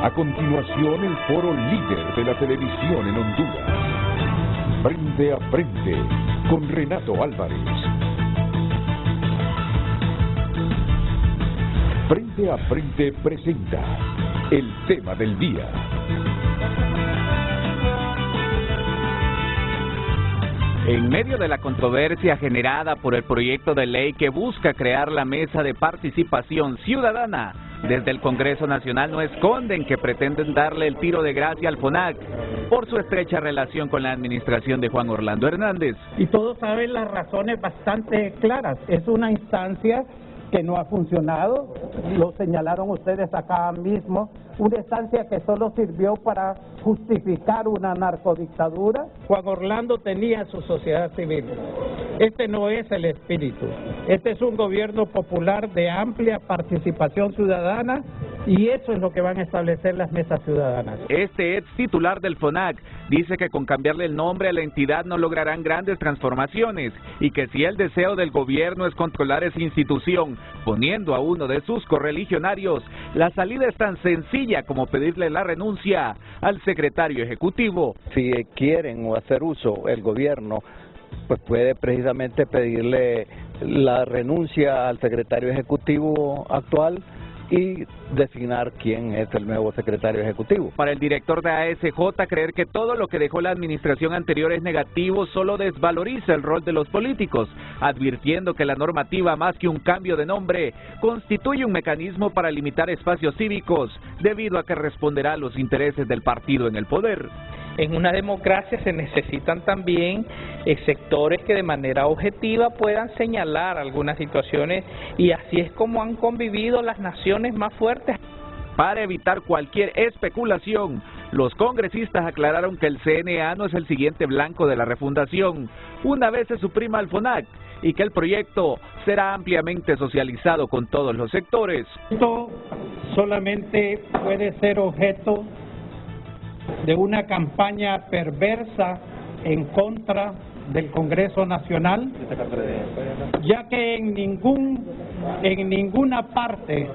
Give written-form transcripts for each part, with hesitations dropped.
A continuación, el foro líder de la televisión en Honduras. Frente a frente, con Renato Álvarez. Frente a frente presenta el tema del día. En medio de la controversia generada por el proyecto de ley que busca crear la Mesa de Participación Ciudadana, desde el Congreso Nacional no esconden que pretenden darle el tiro de gracia al FONAC por su estrecha relación con la administración de Juan Orlando Hernández. Y todos saben las razones bastante claras. Es una instancia que no ha funcionado, lo señalaron ustedes acá mismo, una instancia que solo sirvió para justificar una narcodictadura. Juan Orlando tenía su sociedad civil. Este no es el espíritu. Este es un gobierno popular de amplia participación ciudadana y eso es lo que van a establecer las mesas ciudadanas. Este ex titular del FONAC dice que con cambiarle el nombre a la entidad no lograrán grandes transformaciones y que si el deseo del gobierno es controlar esa institución, poniendo a uno de sus correligionarios, la salida es tan sencilla como pedirle la renuncia al secretario ejecutivo. Si quieren hacer uso el gobierno, pues puede precisamente pedirle la renuncia al secretario ejecutivo actual y designar quién es el nuevo secretario ejecutivo. Para el director de ASJ, creer que todo lo que dejó la administración anterior es negativo solo desvaloriza el rol de los políticos, advirtiendo que la normativa, más que un cambio de nombre, constituye un mecanismo para limitar espacios cívicos, debido a que responderá a los intereses del partido en el poder. En una democracia se necesitan también sectores que de manera objetiva puedan señalar algunas situaciones y así es como han convivido las naciones más fuertes. Para evitar cualquier especulación, los congresistas aclararon que el CNA no es el siguiente blanco de la refundación, una vez se suprima el FONAC, y que el proyecto será ampliamente socializado con todos los sectores. Esto solamente puede ser objeto de una campaña perversa en contra del Congreso Nacional, ya que en ninguna parte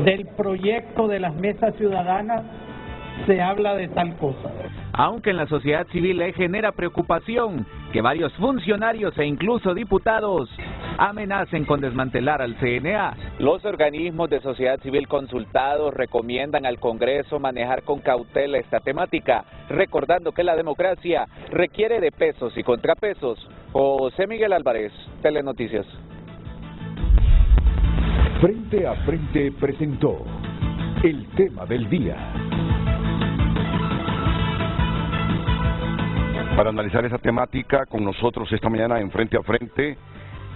del proyecto de las mesas ciudadanas se habla de tal cosa. Aunque en la sociedad civil le genera preocupación que varios funcionarios e incluso diputados amenacen con desmantelar al CNA. Los organismos de sociedad civil consultados recomiendan al Congreso manejar con cautela esta temática, recordando que la democracia requiere de pesos y contrapesos. José Miguel Álvarez, Telenoticias. Frente a frente presentó el tema del día. Para analizar esa temática con nosotros esta mañana en Frente a Frente,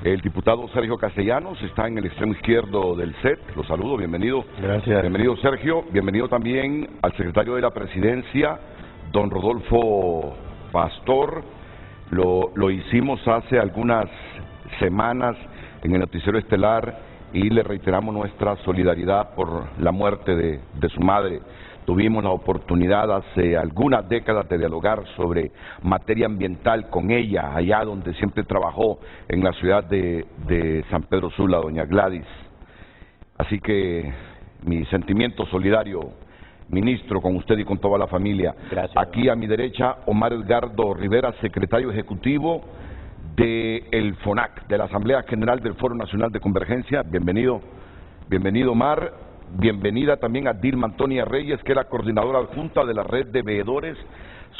el diputado Sergio Castellanos está en el extremo izquierdo del set. Lo saludo, bienvenido. Gracias. Bienvenido, Sergio. Bienvenido también al secretario de la Presidencia, don Rodolfo Pastor. Lo hicimos hace algunas semanas en el noticiero estelar y le reiteramos nuestra solidaridad por la muerte de su madre. Tuvimos la oportunidad hace algunas décadas de dialogar sobre materia ambiental con ella, allá donde siempre trabajó en la ciudad de San Pedro Sula, doña Gladys. Así que mi sentimiento solidario, ministro, con usted y con toda la familia. Gracias. Aquí a mi derecha, Omar Edgardo Rivera, secretario ejecutivo del FONAC, de la Asamblea General del Foro Nacional de Convergencia. Bienvenido, bienvenido, Omar. Bienvenida también a Dilma Antonia Reyes, que es la coordinadora adjunta de la Red de Veedores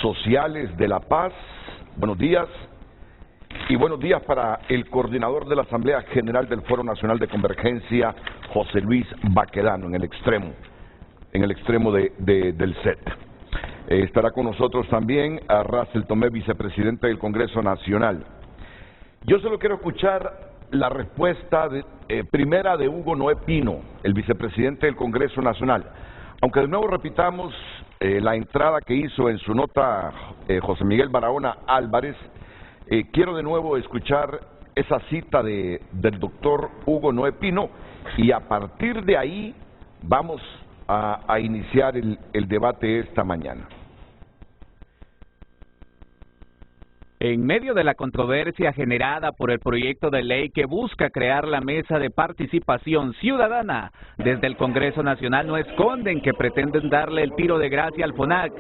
Sociales de La Paz. Buenos días. Y buenos días para el coordinador de la Asamblea General del Foro Nacional de Convergencia, José Luis Baquedano, en el extremo del set. Estará con nosotros también a Russell Tomé, vicepresidente del Congreso Nacional. Yo solo quiero escuchar la respuesta primera de Hugo Noé Pino, el vicepresidente del Congreso Nacional. Aunque de nuevo repitamos la entrada que hizo en su nota José Miguel Barahona Álvarez, quiero de nuevo escuchar esa cita del doctor Hugo Noé Pino y a partir de ahí vamos a iniciar el debate esta mañana. En medio de la controversia generada por el proyecto de ley que busca crear la Mesa de Participación Ciudadana, desde el Congreso Nacional no esconden que pretenden darle el tiro de gracia al FONAC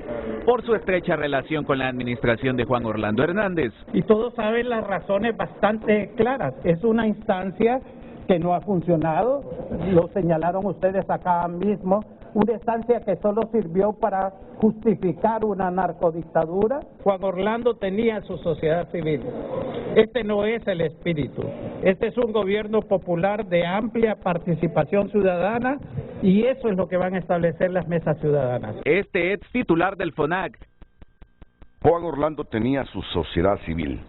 por su estrecha relación con la administración de Juan Orlando Hernández. Y todos saben las razones bastante claras. Es una instancia que no ha funcionado, lo señalaron ustedes acá mismo, una instancia que solo sirvió para justificar una narcodictadura. Juan Orlando tenía su sociedad civil. Este no es el espíritu. Este es un gobierno popular de amplia participación ciudadana y eso es lo que van a establecer las mesas ciudadanas. Este ex titular del FONAC. Juan Orlando tenía su sociedad civil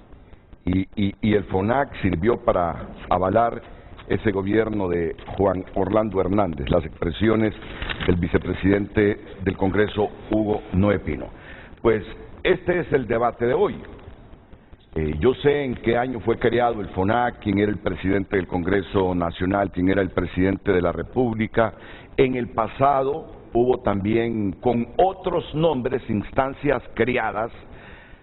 y el FONAC sirvió para avalar ese gobierno de Juan Orlando Hernández, las expresiones del vicepresidente del Congreso, Hugo Noé Pino. Pues este es el debate de hoy. Yo sé en qué año fue creado el FONAC, quién era el presidente del Congreso Nacional, quién era el presidente de la República. En el pasado hubo también con otros nombres instancias creadas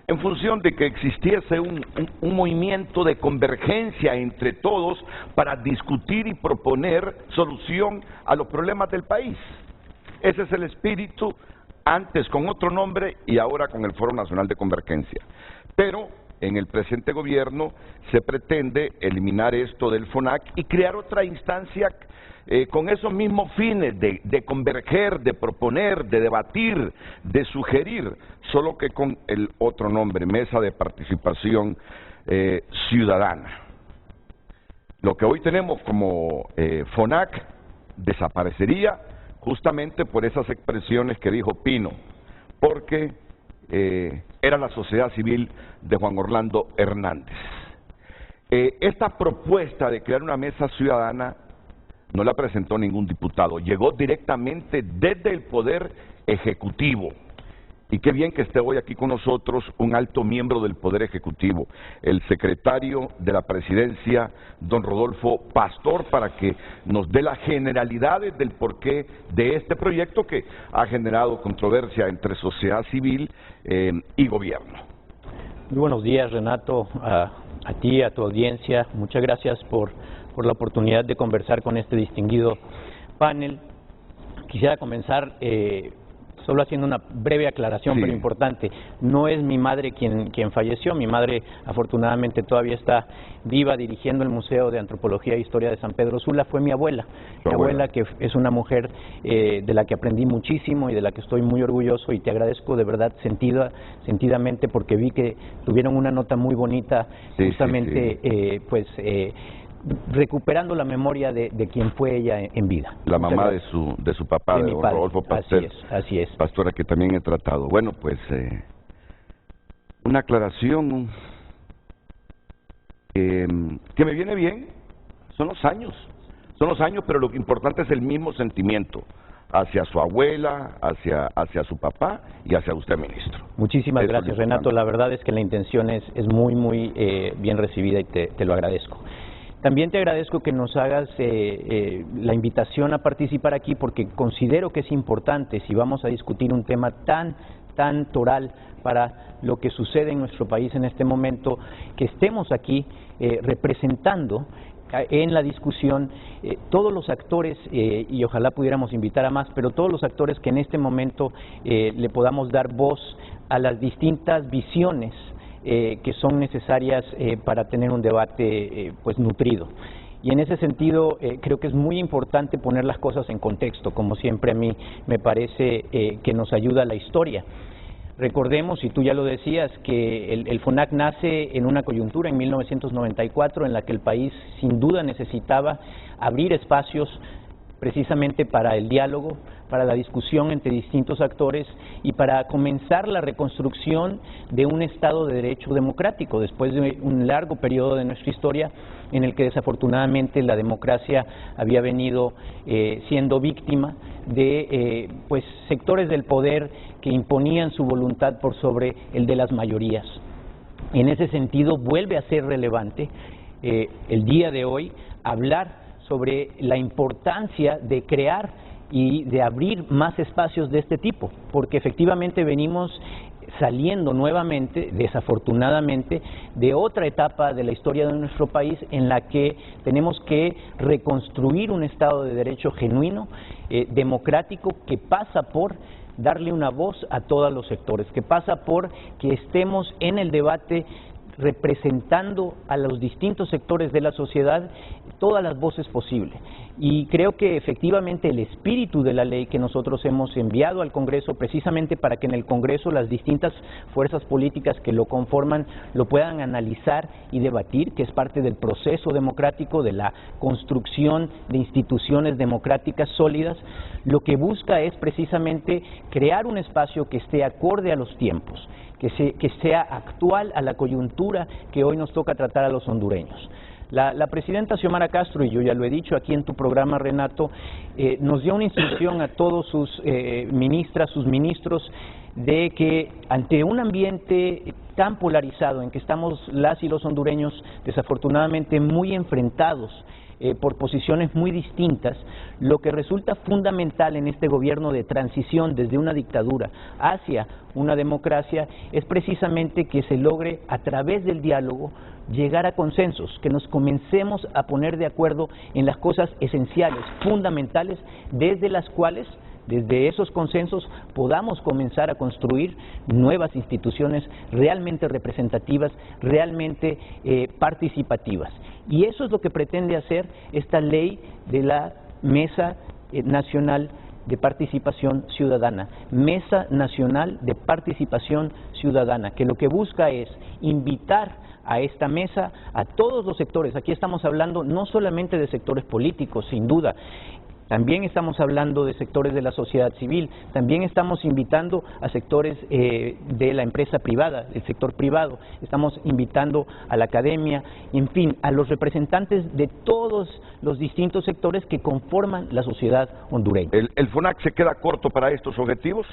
en función de que existiese un movimiento de convergencia entre todos para discutir y proponer solución a los problemas del país. Ese es el espíritu, antes con otro nombre y ahora con el Foro Nacional de Convergencia. Pero en el presente gobierno se pretende eliminar esto del FONAC y crear otra instancia con esos mismos fines de converger, de proponer, de debatir, de sugerir, solo que con el otro nombre, Mesa de Participación Ciudadana. Lo que hoy tenemos como FONAC desaparecería justamente por esas expresiones que dijo Pino, porque era la sociedad civil de Juan Orlando Hernández. Esta propuesta de crear una mesa ciudadana no la presentó ningún diputado, llegó directamente desde el Poder Ejecutivo. Y qué bien que esté hoy aquí con nosotros un alto miembro del Poder Ejecutivo, el secretario de la Presidencia, don Rodolfo Pastor, para que nos dé las generalidades del porqué de este proyecto que ha generado controversia entre sociedad civil y gobierno. Muy buenos días, Renato, a ti, a tu audiencia. Muchas gracias por la oportunidad de conversar con este distinguido panel. Quisiera comenzar solo haciendo una breve aclaración, sí, pero importante. No es mi madre quien falleció. Mi madre afortunadamente todavía está viva dirigiendo el Museo de Antropología e Historia de San Pedro Sula. Fue mi abuela. Mi abuela, que es una mujer de la que aprendí muchísimo y de la que estoy muy orgulloso, y te agradezco de verdad sentidamente, porque vi que tuvieron una nota muy bonita, sí, justamente sí. Recuperando la memoria de quien fue ella en vida. La mamá de su papá, de don Rodolfo Pastor. Así es. Pastora, que también he tratado. Bueno, pues una aclaración que me viene bien. Son los años, pero lo importante es el mismo sentimiento hacia su abuela, hacia su papá y hacia usted, ministro. Muchísimas gracias, Renato. La verdad es que la intención es muy bien recibida y te lo agradezco. También te agradezco que nos hagas la invitación a participar aquí, porque considero que es importante, si vamos a discutir un tema tan toral para lo que sucede en nuestro país en este momento, que estemos aquí representando en la discusión todos los actores, y ojalá pudiéramos invitar a más, pero todos los actores que en este momento le podamos dar voz a las distintas visiones que son necesarias para tener un debate pues nutrido. Y en ese sentido creo que es muy importante poner las cosas en contexto, como siempre a mí me parece que nos ayuda la historia. Recordemos, y tú ya lo decías, que el FONAC nace en una coyuntura en 1994 en la que el país sin duda necesitaba abrir espacios precisamente para el diálogo, para la discusión entre distintos actores y para comenzar la reconstrucción de un Estado de Derecho democrático, después de un largo periodo de nuestra historia en el que desafortunadamente la democracia había venido siendo víctima de pues sectores del poder que imponían su voluntad por sobre el de las mayorías. En ese sentido vuelve a ser relevante el día de hoy hablar sobre la importancia de crear y de abrir más espacios de este tipo, porque efectivamente venimos saliendo nuevamente, desafortunadamente, de otra etapa de la historia de nuestro país en la que tenemos que reconstruir un Estado de Derecho genuino, democrático, que pasa por darle una voz a todos los sectores, que pasa por que estemos en el debate representando a los distintos sectores de la sociedad todas las voces posibles. Y creo que efectivamente el espíritu de la ley que nosotros hemos enviado al Congreso, precisamente para que en el Congreso las distintas fuerzas políticas que lo conforman lo puedan analizar y debatir, que es parte del proceso democrático, de la construcción de instituciones democráticas sólidas, lo que busca es precisamente crear un espacio que esté acorde a los tiempos, que sea actual a la coyuntura que hoy nos toca tratar a los hondureños. La presidenta Xiomara Castro, y yo ya lo he dicho aquí en tu programa, Renato, nos dio una instrucción a todos sus ministras, sus ministros, de que ante un ambiente tan polarizado en que estamos las y los hondureños desafortunadamente muy enfrentados por posiciones muy distintas, lo que resulta fundamental en este gobierno de transición desde una dictadura hacia una democracia es precisamente que se logre a través del diálogo llegar a consensos, que nos comencemos a poner de acuerdo en las cosas esenciales, fundamentales, desde las cuales, desde esos consensos, podamos comenzar a construir nuevas instituciones realmente representativas, realmente participativas. Y eso es lo que pretende hacer esta ley de la Mesa Nacional de Participación Ciudadana, Mesa Nacional de Participación Ciudadana, que lo que busca es invitar a esta mesa a todos los sectores. Aquí estamos hablando no solamente de sectores políticos, sin duda, también estamos hablando de sectores de la sociedad civil, también estamos invitando a sectores de la empresa privada, del sector privado, estamos invitando a la academia, en fin, a los representantes de todos los distintos sectores que conforman la sociedad hondureña. ¿El FONAC se queda corto para estos objetivos?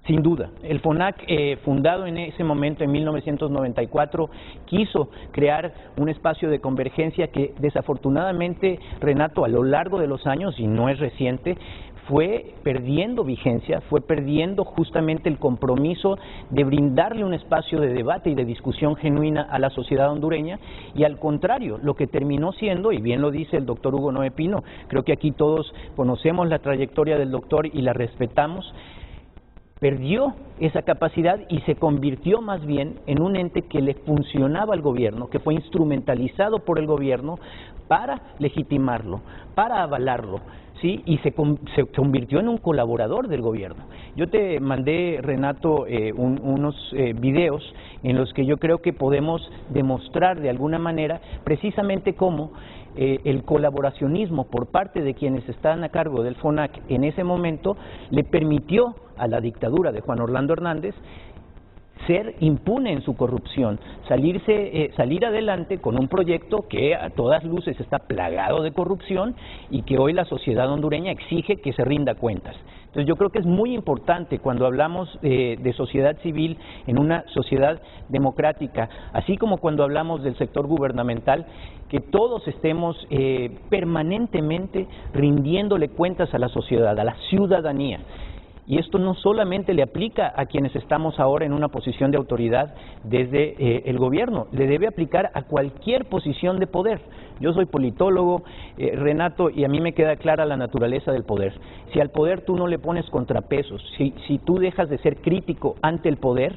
Sin duda. El FONAC, fundado en ese momento, en 1994, quiso crear un espacio de convergencia que desafortunadamente, Renato, a lo largo de los años, y no es reciente, fue perdiendo vigencia, fue perdiendo justamente el compromiso de brindarle un espacio de debate y de discusión genuina a la sociedad hondureña, y al contrario, lo que terminó siendo, y bien lo dice el doctor Hugo Noé Pino, creo que aquí todos conocemos la trayectoria del doctor y la respetamos, perdió esa capacidad y se convirtió más bien en un ente que le funcionaba al gobierno, que fue instrumentalizado por el gobierno para legitimarlo, para avalarlo, ¿sí? Y se convirtió en un colaborador del gobierno. Yo te mandé, Renato, unos videos en los que yo creo que podemos demostrar de alguna manera precisamente cómo el colaboracionismo por parte de quienes están a cargo del FONAC en ese momento le permitió a la dictadura de Juan Orlando Hernández ser impune en su corrupción, salir adelante con un proyecto que a todas luces está plagado de corrupción y que hoy la sociedad hondureña exige que se rinda cuentas. Entonces yo creo que es muy importante cuando hablamos de sociedad civil en una sociedad democrática, así como cuando hablamos del sector gubernamental, que todos estemos permanentemente rindiéndole cuentas a la sociedad, a la ciudadanía. Y esto no solamente le aplica a quienes estamos ahora en una posición de autoridad desde el gobierno, le debe aplicar a cualquier posición de poder. Yo soy politólogo, Renato, y a mí me queda clara la naturaleza del poder. Si al poder tú no le pones contrapesos, si tú dejas de ser crítico ante el poder,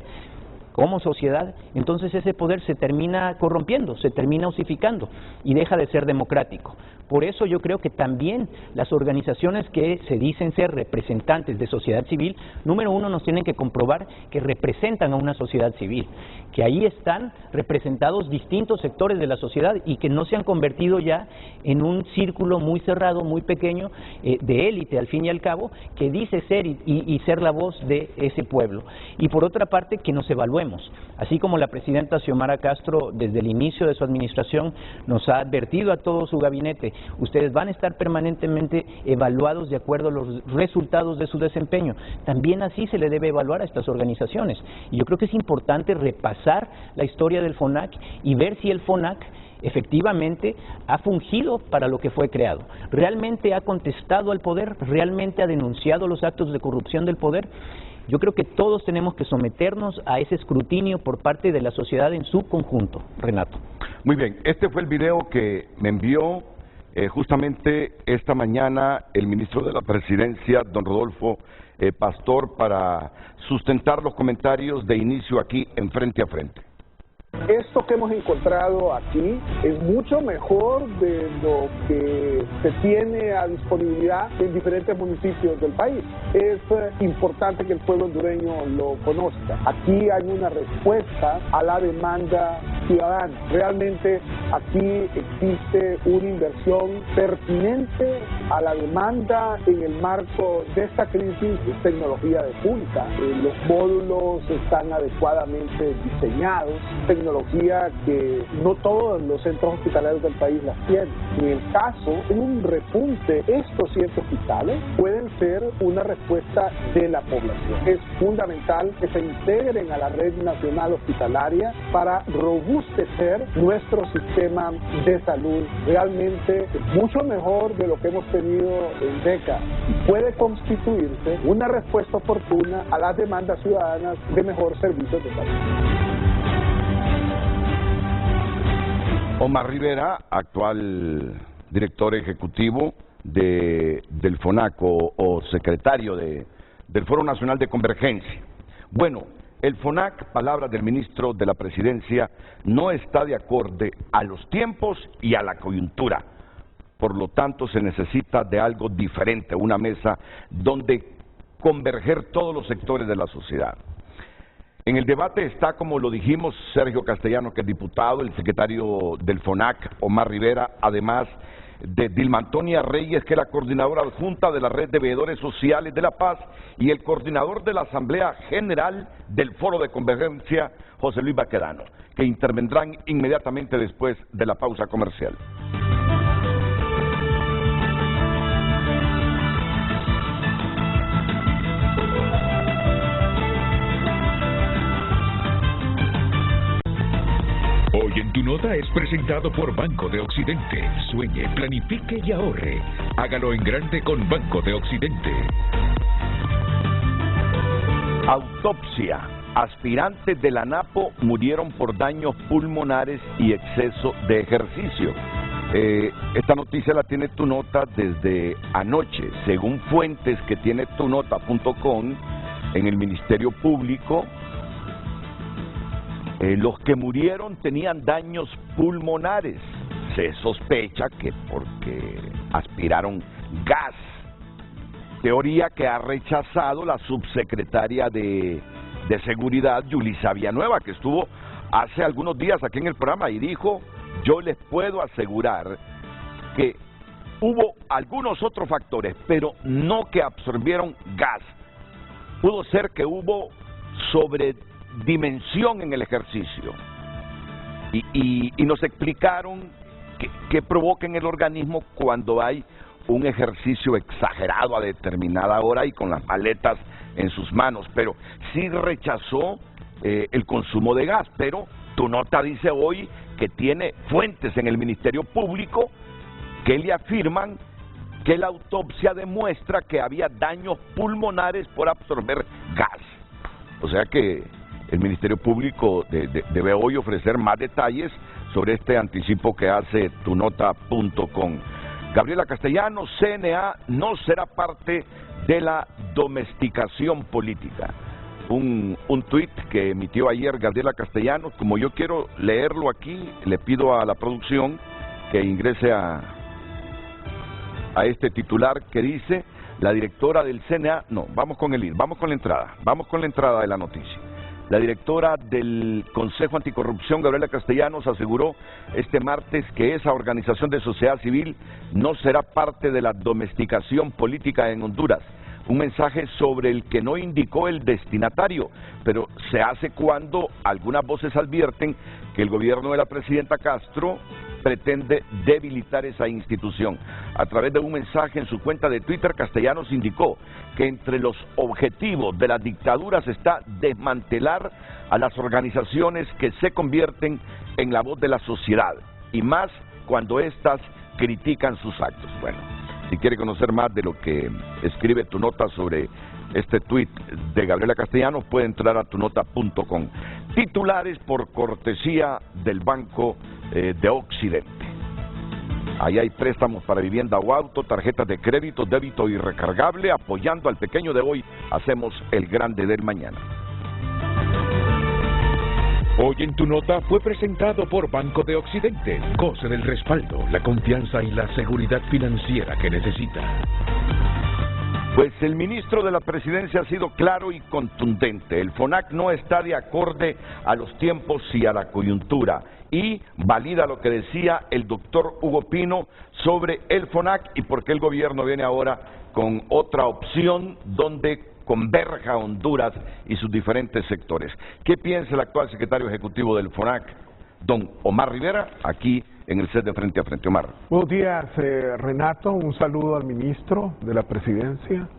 como sociedad, entonces ese poder se termina corrompiendo, se termina osificando y deja de ser democrático. Por eso yo creo que también las organizaciones que se dicen ser representantes de sociedad civil, número uno, nos tienen que comprobar que representan a una sociedad civil, que ahí están representados distintos sectores de la sociedad y que no se han convertido ya en un círculo muy cerrado, muy pequeño, de élite al fin y al cabo, que dice ser y ser la voz de ese pueblo. Y por otra parte, que nos evaluemos, así como la presidenta Xiomara Castro desde el inicio de su administración nos ha advertido a todo su gabinete: ustedes van a estar permanentemente evaluados de acuerdo a los resultados de su desempeño. También así se le debe evaluar a estas organizaciones. Y yo creo que es importante repasar la historia del FONAC y ver si el FONAC efectivamente ha fungido para lo que fue creado. ¿Realmente ha contestado al poder? ¿Realmente ha denunciado los actos de corrupción del poder? Yo creo que todos tenemos que someternos a ese escrutinio por parte de la sociedad en su conjunto, Renato. Muy bien, este fue el video que me envió justamente esta mañana el ministro de la Presidencia, don Rodolfo Pastor, para sustentar los comentarios de inicio aquí en Frente a Frente. Esto que hemos encontrado aquí es mucho mejor de lo que se tiene a disponibilidad en diferentes municipios del país. Es importante que el pueblo hondureño lo conozca. Aquí hay una respuesta a la demanda ciudadana. Realmente aquí existe una inversión pertinente a la demanda en el marco de esta crisis de tecnología de punta. Los módulos están adecuadamente diseñados, tecnología que no todos los centros hospitalarios del país las tienen. En el caso de un repunte, estos 100 hospitales pueden ser una respuesta de la población. Es fundamental que se integren a la red nacional hospitalaria para robustecer nuestro sistema de salud. Realmente es mucho mejor de lo que hemos tenido en décadas. Puede constituirse una respuesta oportuna a las demandas ciudadanas de mejor servicio de salud. Omar Rivera, actual director ejecutivo del FONAC o secretario del Foro Nacional de Convergencia. Bueno, el FONAC, palabras del ministro de la Presidencia, no está de acorde a los tiempos y a la coyuntura. Por lo tanto, se necesita de algo diferente, una mesa donde converger todos los sectores de la sociedad. En el debate está, como lo dijimos, Sergio Castellano, que es diputado, el secretario del FONAC, Omar Rivera, además de Dilma Antonia Reyes, que es la coordinadora adjunta de la Red de Veedores Sociales de La Paz, y el coordinador de la Asamblea General del Foro de Convergencia, José Luis Baquedano, que intervendrán inmediatamente después de la pausa comercial. Hoy en Tu Nota es presentado por Banco de Occidente. Sueñe, planifique y ahorre. Hágalo en grande con Banco de Occidente. Autopsia. Aspirantes de la ANAPO murieron por daños pulmonares y exceso de ejercicio. Esta noticia la tiene Tu Nota desde anoche. Según fuentes que tiene tunota.com, en el Ministerio Público, los que murieron tenían daños pulmonares. Se sospecha que porque aspiraron gas. Teoría que ha rechazado la subsecretaria de Seguridad, Yulisa Villanueva, que estuvo hace algunos días aquí en el programa y dijo: yo les puedo asegurar que hubo algunos otros factores, pero no que absorbieron gas. Pudo ser que hubo sobredimensión en el ejercicio. Y nos explicaron que provoca en el organismo cuando hay un ejercicio exagerado a determinada hora y con las maletas en sus manos, pero sí rechazó el consumo de gas. Pero Tu Nota dice hoy que tiene fuentes en el Ministerio Público que le afirman que la autopsia demuestra que había daños pulmonares por absorber gas. O sea que el Ministerio Público debe hoy ofrecer más detalles sobre este anticipo que hace tunota.com. Gabriela Castellanos, CNA no será parte de la domesticación política. Un tuit que emitió ayer Gabriela Castellanos. Como yo quiero leerlo aquí, le pido a la producción que ingrese a este titular que dice: la directora del CNA, vamos con la entrada de la noticia. La directora del Consejo Anticorrupción, Gabriela Castellanos, aseguró este martes que esa organización de sociedad civil no será parte de la domesticación política en Honduras. Un mensaje sobre el que no indicó el destinatario, pero se hace cuando algunas voces advierten que el gobierno de la presidenta Castro pretende debilitar esa institución. A través de un mensaje en su cuenta de Twitter, Castellanos indicó que entre los objetivos de las dictaduras está desmantelar a las organizaciones que se convierten en la voz de la sociedad, y más cuando éstas critican sus actos. Bueno, si quiere conocer más de lo que escribe Tu Nota sobre este tuit de Gabriela Castellanos, puede entrar a tunota.com. Titulares por cortesía del Banco de Occidente. Ahí hay préstamos para vivienda o auto, tarjetas de crédito, débito y recargable. Apoyando al pequeño de hoy, hacemos el grande del mañana. Hoy en Tu Nota fue presentado por Banco de Occidente. Goce del respaldo, la confianza y la seguridad financiera que necesita. Pues el ministro de la Presidencia ha sido claro y contundente. El FONAC no está de acorde a los tiempos y a la coyuntura. Y valida lo que decía el doctor Hugo Pino sobre el FONAC y por qué el gobierno viene ahora con otra opción donde converja Honduras y sus diferentes sectores. ¿Qué piensa el actual secretario ejecutivo del FONAC, don Omar Rivera, aquí en el set de Frente a Frente? Omar. Buenos días, Renato. Un saludo al ministro de la Presidencia,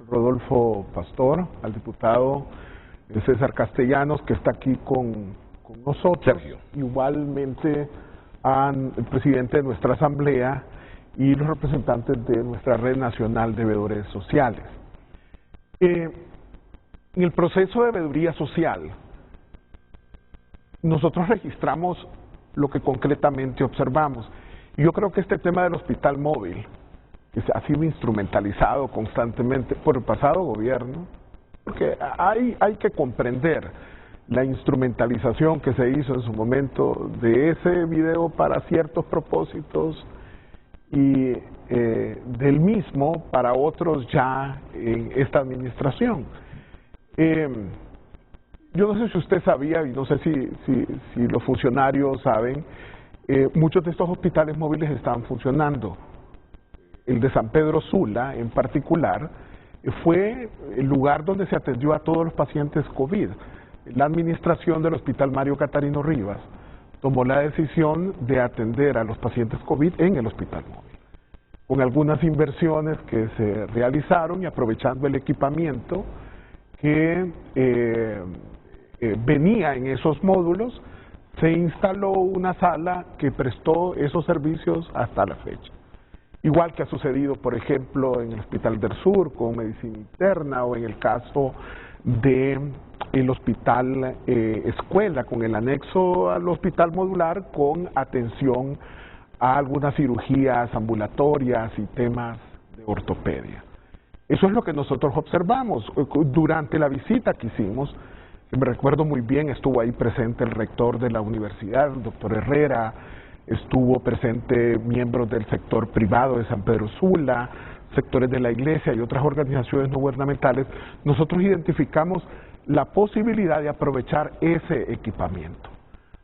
Rodolfo Pastor, al diputado César Castellanos, que está aquí con nosotros. Sergio. Igualmente al presidente de nuestra Asamblea y los representantes de nuestra Red Nacional de Veedores Sociales. En el proceso de veeduría social, nosotros registramos lo que concretamente observamos. Y yo creo que este tema del hospital móvil, que ha sido instrumentalizado constantemente por el pasado gobierno, porque hay que comprender la instrumentalización que se hizo en su momento de ese video para ciertos propósitos y del mismo para otros ya en esta administración. Yo no sé si usted sabía, y no sé si los funcionarios saben, muchos de estos hospitales móviles estaban funcionando. El de San Pedro Sula, en particular, fue el lugar donde se atendió a todos los pacientes COVID. La administración del Hospital Mario Catarino Rivas tomó la decisión de atender a los pacientes COVID en el hospital móvil, con algunas inversiones que se realizaron y aprovechando el equipamiento que venía en esos módulos, se instaló una sala que prestó esos servicios hasta la fecha. Igual que ha sucedido, por ejemplo, en el Hospital del Sur con medicina interna o en el caso de el Hospital Escuela, con el anexo al hospital modular con atención a algunas cirugías ambulatorias y temas de ortopedia. Eso es lo que nosotros observamos. Durante la visita que hicimos, me recuerdo muy bien, estuvo ahí presente el rector de la universidad, el doctor Herrera, estuvo presente miembros del sector privado de San Pedro Sula, sectores de la iglesia y otras organizaciones no gubernamentales. Nosotros identificamos la posibilidad de aprovechar ese equipamiento.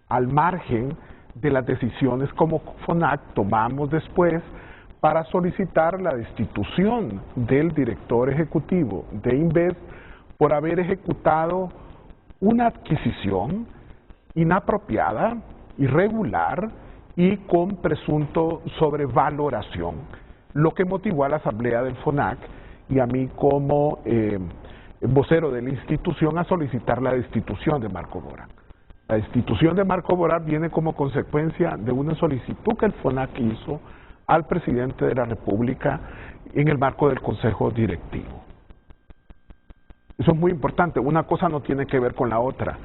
Al margen de las decisiones como FONAC tomamos después para solicitar la destitución del director ejecutivo de Inves por haber ejecutado una adquisición inapropiada, irregular y con presunto sobrevaloración, lo que motivó a la asamblea del FONAC y a mí como vocero de la institución a solicitar la destitución de Marco Borán. La destitución de Marco Borán viene como consecuencia de una solicitud que el FONAC hizo al presidente de la República en el marco del Consejo Directivo. Eso es muy importante, una cosa no tiene que ver con la otra.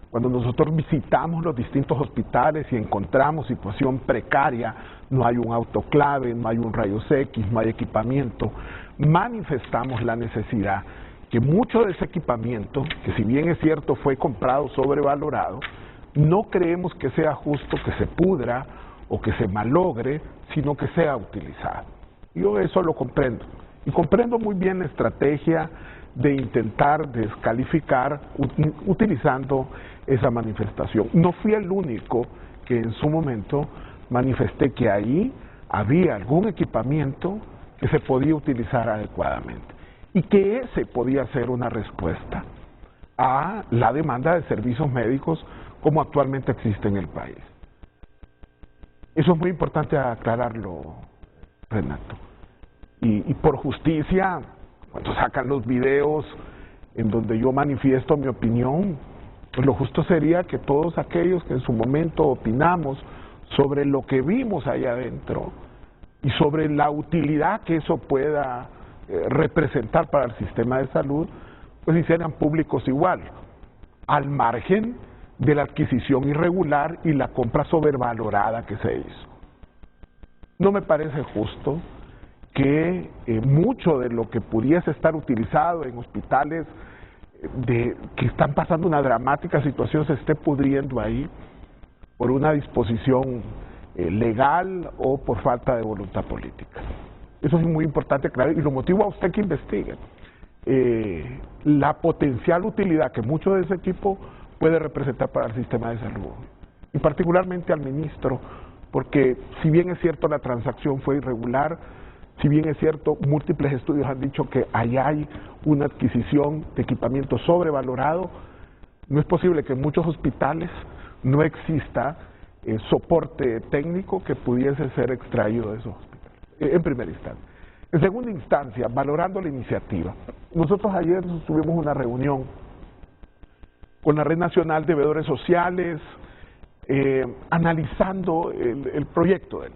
Cuando nosotros visitamos los distintos hospitales y encontramos situación precaria, no hay un autoclave, no hay un rayos X, no hay equipamiento, manifestamos la necesidad que mucho de ese equipamiento, que si bien es cierto fue comprado sobrevalorado, no creemos que sea justo que se pudra o que se malogre, sino que sea utilizado. Yo eso lo comprendo. Y comprendo muy bien la estrategia de intentar descalificar utilizando esa manifestación. No fui el único que en su momento manifesté que ahí había algún equipamiento que se podía utilizar adecuadamente y que ese podía ser una respuesta a la demanda de servicios médicos como actualmente existe en el país. Eso es muy importante aclararlo, Renato. Y por justicia, cuando sacan los videos en donde yo manifiesto mi opinión, pues lo justo sería que todos aquellos que en su momento opinamos sobre lo que vimos ahí adentro y sobre la utilidad que eso pueda representar para el sistema de salud, pues hicieran públicos igual, al margen de la adquisición irregular y la compra sobrevalorada que se hizo. No me parece justo que mucho de lo que pudiese estar utilizado en hospitales que están pasando una dramática situación se esté pudriendo ahí por una disposición legal o por falta de voluntad política. Eso es muy importante, claro, y lo motivo a usted que investigue la potencial utilidad que mucho de ese equipo puede representar para el sistema de salud, y particularmente al ministro, porque si bien es cierto la transacción fue irregular, si bien es cierto múltiples estudios han dicho que allá hay una adquisición de equipamiento sobrevalorado, no es posible que en muchos hospitales no exista soporte técnico que pudiese ser extraído de esos hospitales, en primera instancia. En segunda instancia, valorando la iniciativa, nosotros ayer tuvimos una reunión con la Red Nacional de Veedores Sociales, analizando el proyecto de él.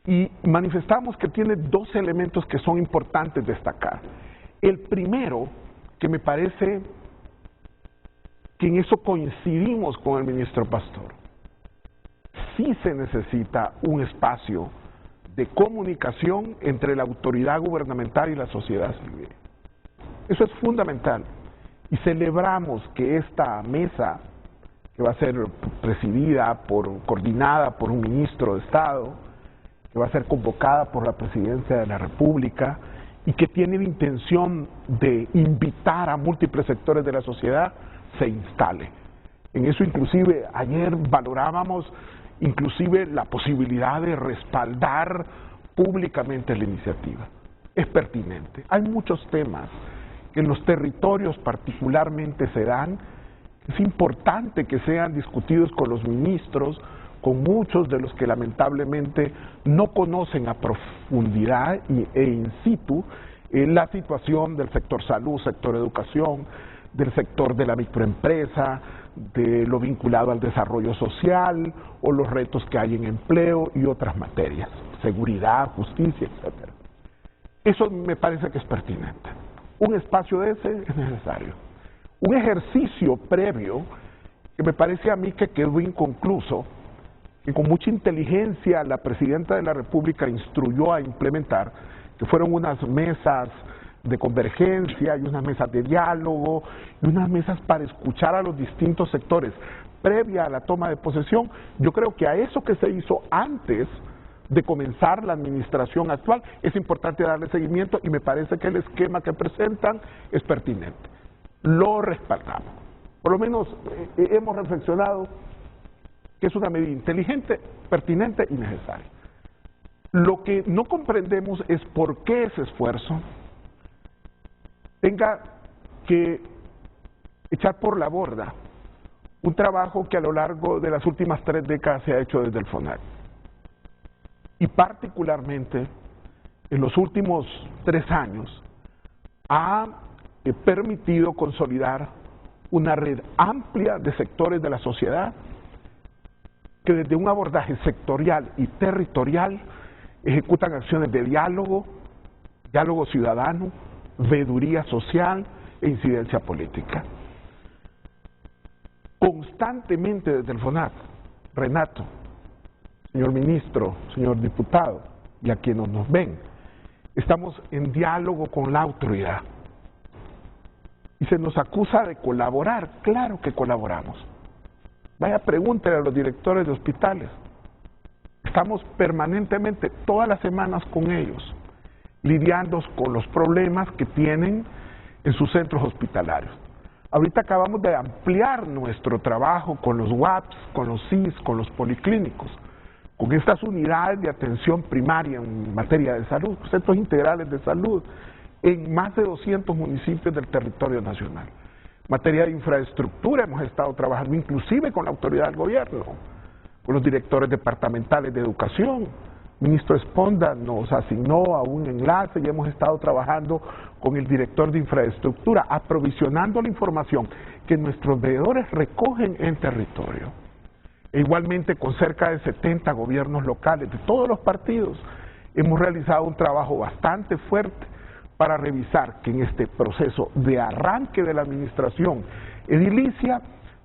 Y manifestamos que tiene dos elementos que son importantes destacar. El primero, que me parece que en eso coincidimos con el ministro Pastor, sí se necesita un espacio de comunicación entre la autoridad gubernamental y la sociedad civil. Eso es fundamental. Y celebramos que esta mesa, que va a ser coordinada por un ministro de Estado, que va a ser convocada por la Presidencia de la República y que tiene la intención de invitar a múltiples sectores de la sociedad, se instale. En eso inclusive ayer valorábamos inclusive la posibilidad de respaldar públicamente la iniciativa. Es pertinente. Hay muchos temas que en los territorios particularmente se dan. Es importante que sean discutidos con los ministros, con muchos de los que lamentablemente no conocen a profundidad e in situ la situación del sector salud, sector educación, del sector de la microempresa, de lo vinculado al desarrollo social o los retos que hay en empleo y otras materias, seguridad, justicia, etcétera. Eso me parece que es pertinente. Un espacio de ese es necesario. Un ejercicio previo que me parece a mí que quedó inconcluso, que con mucha inteligencia la Presidenta de la República instruyó a implementar, que fueron unas mesas de convergencia y unas mesas de diálogo y unas mesas para escuchar a los distintos sectores previa a la toma de posesión. Yo creo que a eso que se hizo antes de comenzar la administración actual es importante darle seguimiento y me parece que el esquema que presentan es pertinente. Lo respaldamos. Por lo menos hemos reflexionado que es una medida inteligente, pertinente y necesaria. Lo que no comprendemos es por qué ese esfuerzo tenga que echar por la borda un trabajo que a lo largo de las últimas 3 décadas se ha hecho desde el FONAC. Y particularmente en los últimos 3 años ha permitido consolidar una red amplia de sectores de la sociedad que desde un abordaje sectorial y territorial ejecutan acciones de diálogo, diálogo ciudadano, veeduría social e incidencia política. Constantemente desde el FONAC, Renato, señor ministro, señor diputado, y a quienes nos ven, estamos en diálogo con la autoridad. Y se nos acusa de colaborar. Claro que colaboramos. Vaya, pregúntele a los directores de hospitales. Estamos permanentemente, todas las semanas con ellos, lidiando con los problemas que tienen en sus centros hospitalarios. Ahorita acabamos de ampliar nuestro trabajo con los WAPs, con los CIS, con los policlínicos, con estas unidades de atención primaria en materia de salud, centros integrales de salud, en más de 200 municipios del territorio nacional. En materia de infraestructura hemos estado trabajando inclusive con la autoridad del gobierno, con los directores departamentales de educación. El ministro Esponda nos asignó a un enlace y hemos estado trabajando con el director de infraestructura, aprovisionando la información que nuestros veedores recogen en territorio. E igualmente con cerca de 70 gobiernos locales de todos los partidos hemos realizado un trabajo bastante fuerte para revisar que en este proceso de arranque de la administración edilicia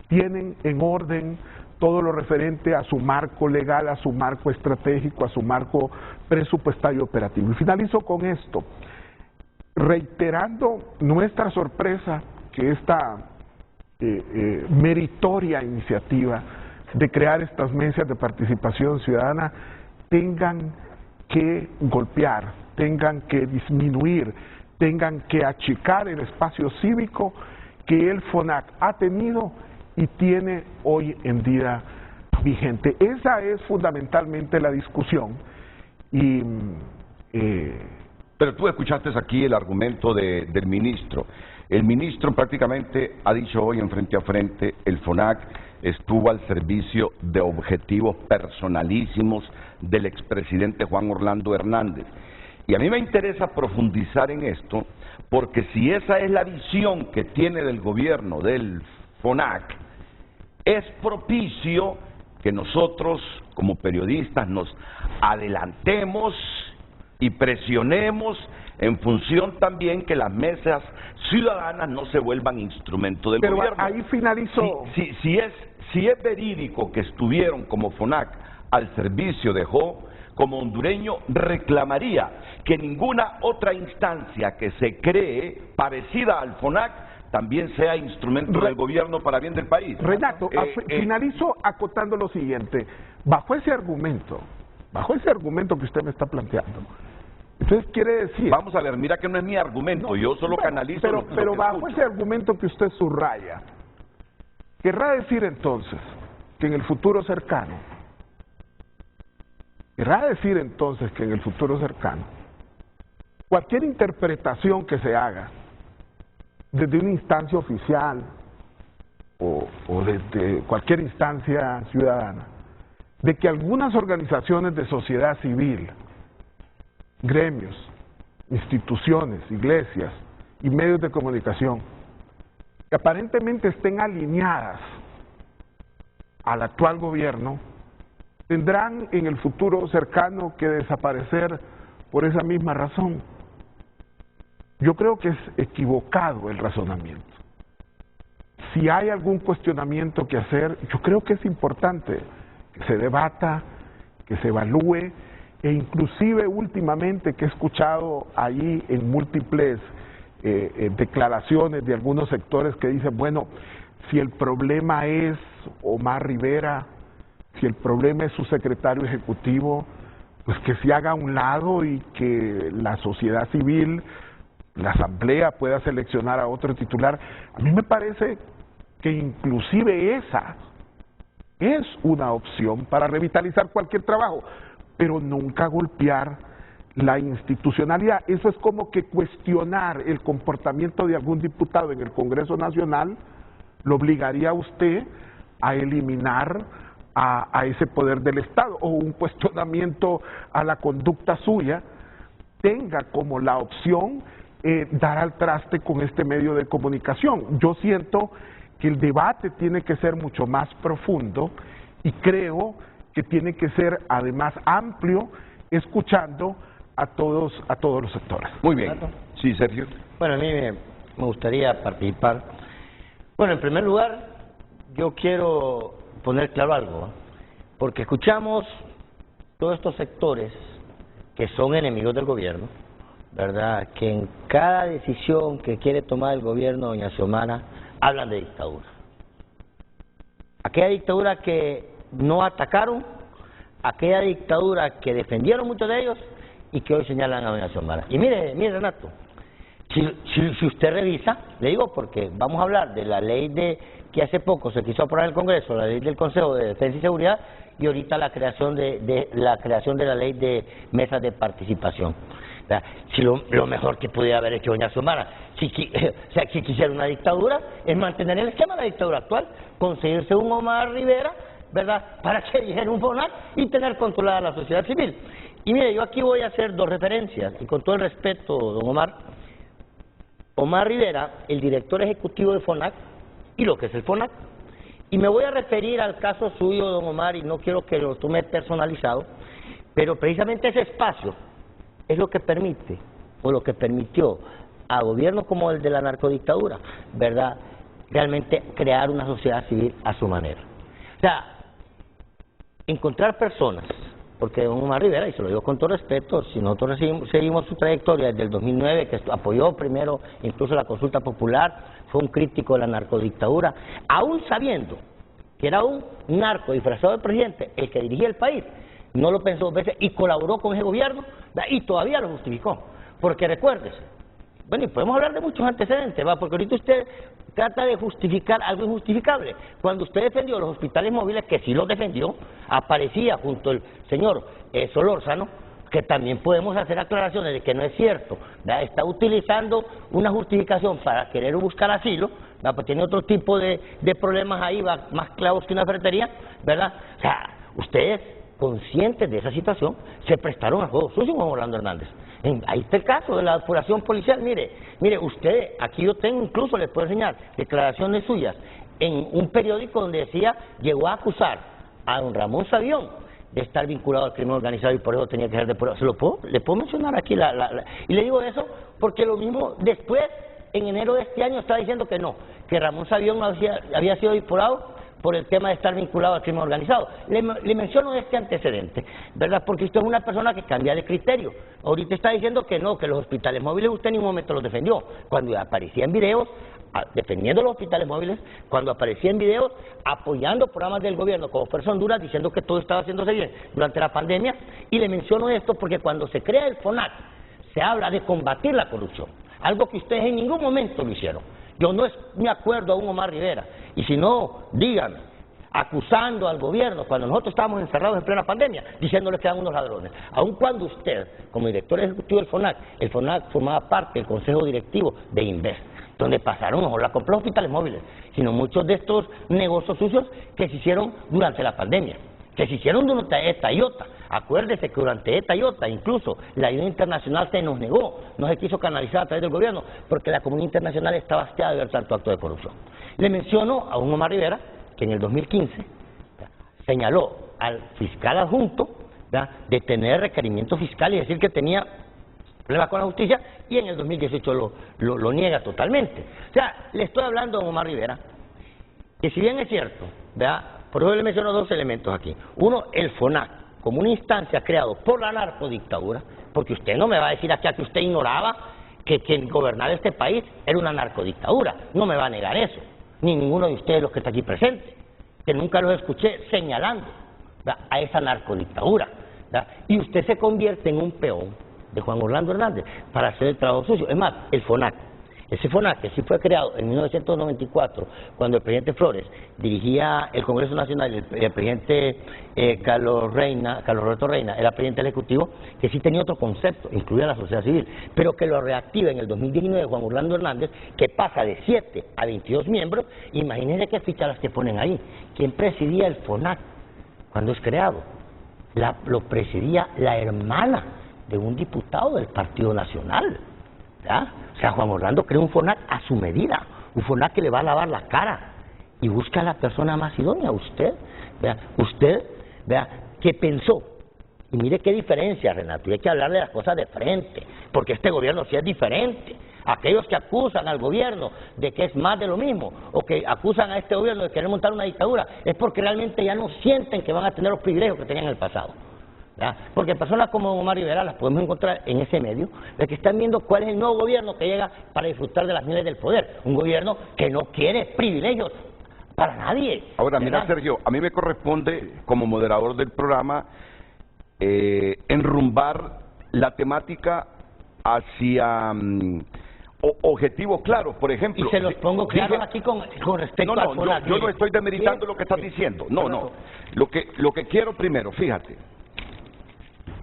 tienen en orden todo lo referente a su marco legal, a su marco estratégico, a su marco presupuestario operativo. Y finalizo con esto, reiterando nuestra sorpresa que esta meritoria iniciativa de crear estas mesas de participación ciudadana tengan que golpear, tengan que disminuir, tengan que achicar el espacio cívico que el FONAC ha tenido y tiene hoy en día vigente. Esa es fundamentalmente la discusión. Pero tú escuchaste aquí el argumento del ministro. El ministro prácticamente ha dicho hoy en Frente a Frente, el FONAC estuvo al servicio de objetivos personalísimos del expresidente Juan Orlando Hernández. Y a mí me interesa profundizar en esto, porque si esa es la visión que tiene del gobierno del FONAC, es propicio que nosotros como periodistas nos adelantemos y presionemos en función también que las mesas ciudadanas no se vuelvan instrumento del gobierno. Pero ahí finalizó. Si es verídico que estuvieron como FONAC al servicio de Jo, como hondureño reclamaría que ninguna otra instancia que se cree parecida al FONAC también sea instrumento del gobierno para bien del país. Renato, finalizo acotando lo siguiente. Bajo ese argumento que usted me está planteando, entonces quiere decir... Vamos a ver, mira que no es mi argumento, yo solo canalizo pero bajo ese argumento que usted subraya, querrá decir entonces que en el futuro cercano, cualquier interpretación que se haga desde una instancia oficial o desde cualquier instancia ciudadana, de que algunas organizaciones de sociedad civil, gremios, instituciones, iglesias y medios de comunicación, que aparentemente estén alineadas al actual gobierno, tendrán en el futuro cercano que desaparecer por esa misma razón. Yo creo que es equivocado el razonamiento. Si hay algún cuestionamiento que hacer, yo creo que es importante que se debata, que se evalúe, e inclusive últimamente que he escuchado ahí en múltiples declaraciones de algunos sectores que dicen, bueno, si el problema es Omar Rivera, si el problema es su secretario ejecutivo, pues que se haga a un lado y que la sociedad civil, la asamblea pueda seleccionar a otro titular. A mí me parece que inclusive esa es una opción para revitalizar cualquier trabajo, pero nunca golpear la institucionalidad. Eso es como que cuestionar el comportamiento de algún diputado en el Congreso Nacional lo obligaría a usted a eliminar a ese poder del Estado, o un cuestionamiento a la conducta suya tenga como la opción dar al traste con este medio de comunicación. Yo siento que el debate tiene que ser mucho más profundo y creo que tiene que ser además amplio, escuchando a todos los sectores. Muy bien. Sí, Sergio. Bueno, a mí me gustaría participar. Bueno, en primer lugar, yo quiero poner claro algo, porque escuchamos todos estos sectores que son enemigos del gobierno, ¿verdad? Que en cada decisión que quiere tomar el gobierno, doña Xiomara, hablan de dictadura. Aquella dictadura que no atacaron, aquella dictadura que defendieron muchos de ellos y que hoy señalan a doña Xiomara. Y mire Renato, si usted revisa, le digo porque vamos a hablar de la ley que hace poco se quiso aprobar en el Congreso, la ley del Consejo de Defensa y Seguridad, y ahorita la creación de la ley de mesas de participación. O sea, si lo mejor que pudiera haber hecho doña Xiomara, si quisiera una dictadura, es mantener el esquema de la dictadura actual, conseguirse un Omar Rivera, ¿verdad?, para que dijera un FONAC y tener controlada la sociedad civil. Y mire, yo aquí voy a hacer dos referencias, y con todo el respeto, don Omar Rivera, el director ejecutivo de FONAC, y lo que es el FONAC. Y me voy a referir al caso suyo, don Omar, y no quiero que lo tome personalizado, pero precisamente ese espacio es lo que permite o lo que permitió a gobiernos como el de la narcodictadura, ¿verdad?, realmente crear una sociedad civil a su manera. O sea, encontrar personas, porque don Omar Rivera, y se lo digo con todo respeto, si nosotros seguimos su trayectoria desde el 2009, que apoyó primero incluso la consulta popular, fue un crítico de la narcodictadura, aún sabiendo que era un narco disfrazado de presidente el que dirigía el país, no lo pensó dos veces y colaboró con ese gobierno, ¿verdad?, y todavía lo justificó. Porque recuérdese, bueno, y podemos hablar de muchos antecedentes, ¿va?, porque ahorita usted trata de justificar algo injustificable. Cuando usted defendió los hospitales móviles, que sí los defendió, aparecía junto al señor Solórzano, que también podemos hacer aclaraciones de que no es cierto, ¿verdad?, está utilizando una justificación para querer buscar asilo, ¿verdad?, pues tiene otro tipo de problemas ahí, va más clavos que una ferretería, ¿verdad? O sea, ustedes, conscientes de esa situación, se prestaron a juego sucio con Orlando Hernández. Ahí está el caso de la depuración policial. Mire, usted, aquí yo tengo, incluso les puedo enseñar declaraciones suyas en un periódico donde decía, llegó a acusar a don Ramón Savión de estar vinculado al crimen organizado y por eso tenía que ser depurado. ¿Le puedo mencionar aquí? Y le digo eso porque lo mismo después, en enero de este año, estaba diciendo que no, que Ramón Savión había sido depurado por el tema de estar vinculado al crimen organizado. Le menciono este antecedente, ¿verdad?, porque usted es una persona que cambia de criterio. Ahorita está diciendo que no, que los hospitales móviles usted en ningún momento los defendió. Cuando aparecía en videos defendiendo los hospitales móviles, cuando aparecía en videos apoyando programas del gobierno como Fuerza Honduras, diciendo que todo estaba haciéndose bien durante la pandemia. Y le menciono esto porque cuando se crea el FONAC, se habla de combatir la corrupción, algo que ustedes en ningún momento lo hicieron. Yo no me acuerdo a un Omar Rivera, y si no, díganme, acusando al gobierno cuando nosotros estábamos encerrados en plena pandemia, diciéndole que eran unos ladrones. Aun cuando usted, como director ejecutivo del FONAC, el FONAC formaba parte del consejo directivo de Inves, donde pasaron, no la compra de hospitales móviles, sino muchos de estos negocios sucios que se hicieron durante la pandemia, que se hicieron durante ETA y OTA. Acuérdese que durante ETA y OTA, incluso la ayuda internacional se nos negó, no se quiso canalizar a través del gobierno, porque la comunidad internacional estaba hastiada de ver tanto acto de corrupción. Le menciono a un Omar Rivera, que en el 2015 señaló al fiscal adjunto, ¿verdad?, de tener requerimiento fiscal y decir que tenía problemas con la justicia, y en el 2018 lo niega totalmente. O sea, le estoy hablando a Omar Rivera, que si bien es cierto, ¿verdad?, por eso le menciono dos elementos aquí. Uno, el FONAC, como una instancia creada por la narcodictadura, porque usted no me va a decir aquí que usted ignoraba que gobernar este país era una narcodictadura, no me va a negar eso, ni ninguno de ustedes los que está aquí presentes, que nunca los escuché señalando, ¿verdad?, a esa narcodictadura, ¿verdad?, y usted se convierte en un peón de Juan Orlando Hernández para hacer el trabajo sucio. Es más, el FONAC, ese FONAC que sí fue creado en 1994, cuando el presidente Flores dirigía el Congreso Nacional, el presidente Carlos Roberto Reina era presidente del Ejecutivo, que sí tenía otro concepto, incluía la sociedad civil, pero que lo reactiva en el 2019 Juan Orlando Hernández, que pasa de 7 a 22 miembros. Imagínense qué fichas las que ponen ahí. ¿Quién presidía el FONAC cuando es creado? Lo presidía la hermana de un diputado del Partido Nacional, ¿verdad? O sea, Juan Orlando creó un FONAC a su medida, un FONAC que le va a lavar la cara y busca a la persona más idónea. Usted, ¿qué pensó? Y mire qué diferencia, Renato, y hay que hablar de las cosas de frente, porque este gobierno sí es diferente. Aquellos que acusan al gobierno de que es más de lo mismo, o que acusan a este gobierno de querer montar una dictadura, es porque realmente ya no sienten que van a tener los privilegios que tenían en el pasado, ¿verdad? Porque personas como Omar Rivera las podemos encontrar en ese medio, de que están viendo cuál es el nuevo gobierno que llega para disfrutar de las mieles del poder, un gobierno que no quiere privilegios para nadie. Ahora, mira, Sergio, a mí me corresponde, como moderador del programa, enrumbar la temática hacia objetivos claros, por ejemplo. Y se los pongo claros aquí con respecto al FONAC. Yo no estoy demeritando lo que estás diciendo. No. Lo que quiero primero, fíjate,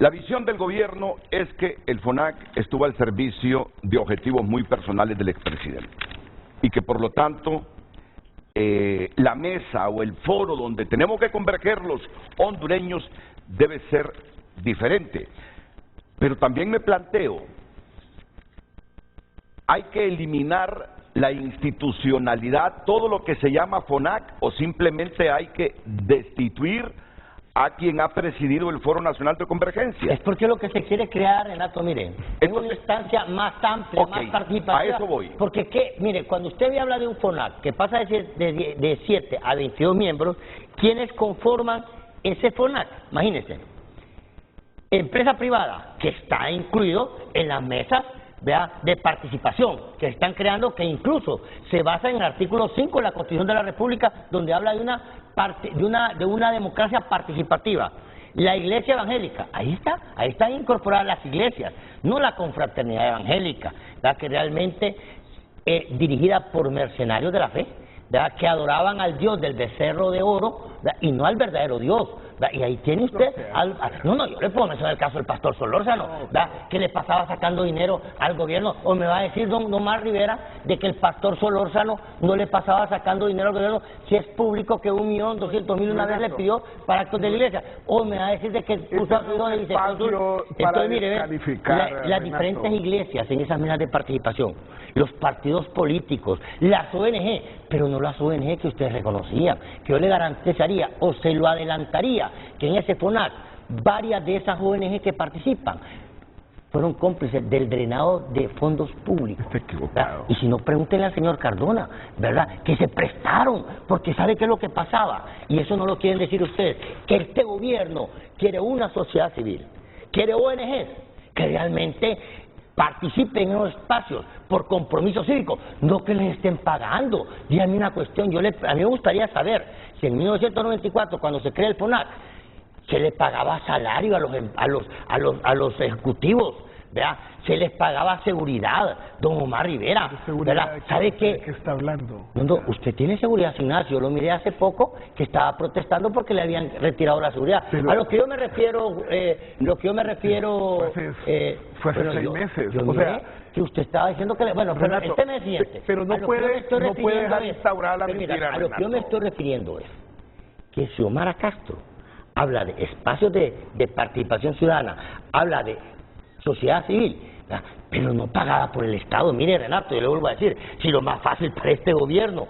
la visión del gobierno es que el FONAC estuvo al servicio de objetivos muy personales del expresidente y que por lo tanto la mesa o el foro donde tenemos que converger los hondureños debe ser diferente. Pero también me planteo, ¿hay que eliminar la institucionalidad, todo lo que se llama FONAC, o simplemente hay que destituir a quien ha presidido el Foro Nacional de Convergencia. Es porque lo que se quiere crear, Renato, mire, es una instancia más amplia, más participativa. A eso voy. Porque, mire, cuando usted me habla de un FONAC que pasa de 7 a 22 miembros, ¿quiénes conforman ese FONAC? Imagínense. Empresa privada, que está incluido en las mesas de participación que están creando, que incluso se basa en el artículo 5 de la Constitución de la República, donde habla de una democracia participativa. La Iglesia Evangélica, ahí están incorporadas las iglesias, no la confraternidad evangélica, que realmente dirigida por mercenarios de la fe, que adoraban al Dios del becerro de oro y no al verdadero Dios. Y ahí tiene usted, yo le puedo mencionar el caso del pastor Solórzano, que le pasaba sacando dinero al gobierno, o me va a decir don Omar Rivera de que el pastor Solórzano no le pasaba sacando dinero al gobierno, si es público que 1.200.000 una vez le pidió para actos de la iglesia, o me va a decir de que puso de vicecónsul. Entonces mire, las diferentes iglesias en esas mesas de participación, los partidos políticos, las ONG, pero no las ONG que ustedes reconocían, que yo le garantizaría o se lo adelantaría que en ese FONAC varias de esas ONG que participan fueron cómplices del drenado de fondos públicos. Está equivocado. Y si no, pregúntenle al señor Cardona, ¿verdad? Que se prestaron, porque sabe qué es lo que pasaba. Y eso no lo quieren decir ustedes. Que este gobierno quiere una sociedad civil, quiere ONGs que realmente participen en los espacios por compromiso cívico, no que les estén pagando. Díganme una cuestión, a mí me gustaría saber si en 1994, cuando se crea el FONAC, se les pagaba salario a los ejecutivos, ¿verdad? Se les pagaba seguridad, don Omar Rivera, ¿verdad? ¿Sabe qué? ¿De qué está hablando? No, usted tiene seguridad, Ignacio. Yo lo miré hace poco que estaba protestando porque le habían retirado la seguridad. Pero, a lo que yo me refiero, fue hace 6 meses. Yo miré que usted estaba diciendo que, bueno, pero Renato, el tema es el siguiente. Pero no puede dejar instaurar la mentira, a lo que yo me estoy refiriendo es que si Omar Castro habla de espacios de participación ciudadana, habla de sociedad civil, pero no pagada por el Estado. Mire, Renato, yo le vuelvo a decir, si lo más fácil para este gobierno,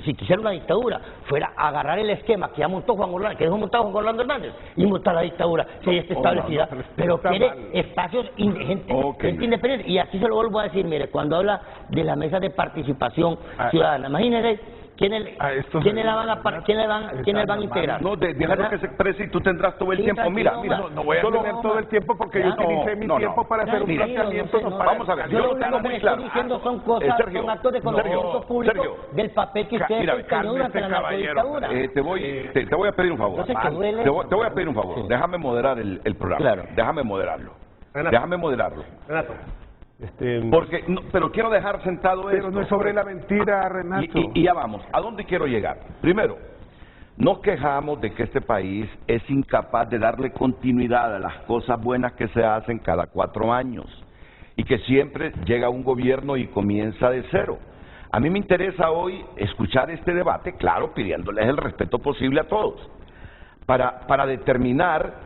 si quisiera una dictadura, fuera agarrar el esquema que ya montó Juan Orlando, que dejó montado Juan Orlando Hernández, y montar la dictadura, si ya está establecida, pero quiere espacios gente independiente. Y aquí se lo vuelvo a decir, mire, cuando habla de la mesa de participación ciudadana, imagínense, ¿quiénes van a integrar? No, déjalo que se exprese y tú tendrás todo el tiempo. Mira, no voy a tener todo el tiempo porque yo utilicé mi tiempo para hacer un planteamiento. Vamos a ver, yo lo tengo muy claro. Diciendo son cosas, son actos de conocimiento público del papel que ustedes desempeñaron durante la narcodictadura. Te voy a pedir un favor. Te voy a pedir un favor. Déjame moderar el programa. Claro. Déjame moderarlo. Renato. Porque pero quiero dejar sentado esto. Pero no es sobre la mentira, Renato. Y ya vamos. ¿A dónde quiero llegar? Primero, nos quejamos de que este país es incapaz de darle continuidad a las cosas buenas que se hacen cada 4 años y que siempre llega un gobierno y comienza de cero. A mí me interesa hoy escuchar este debate, claro, pidiéndoles el respeto posible a todos, para determinar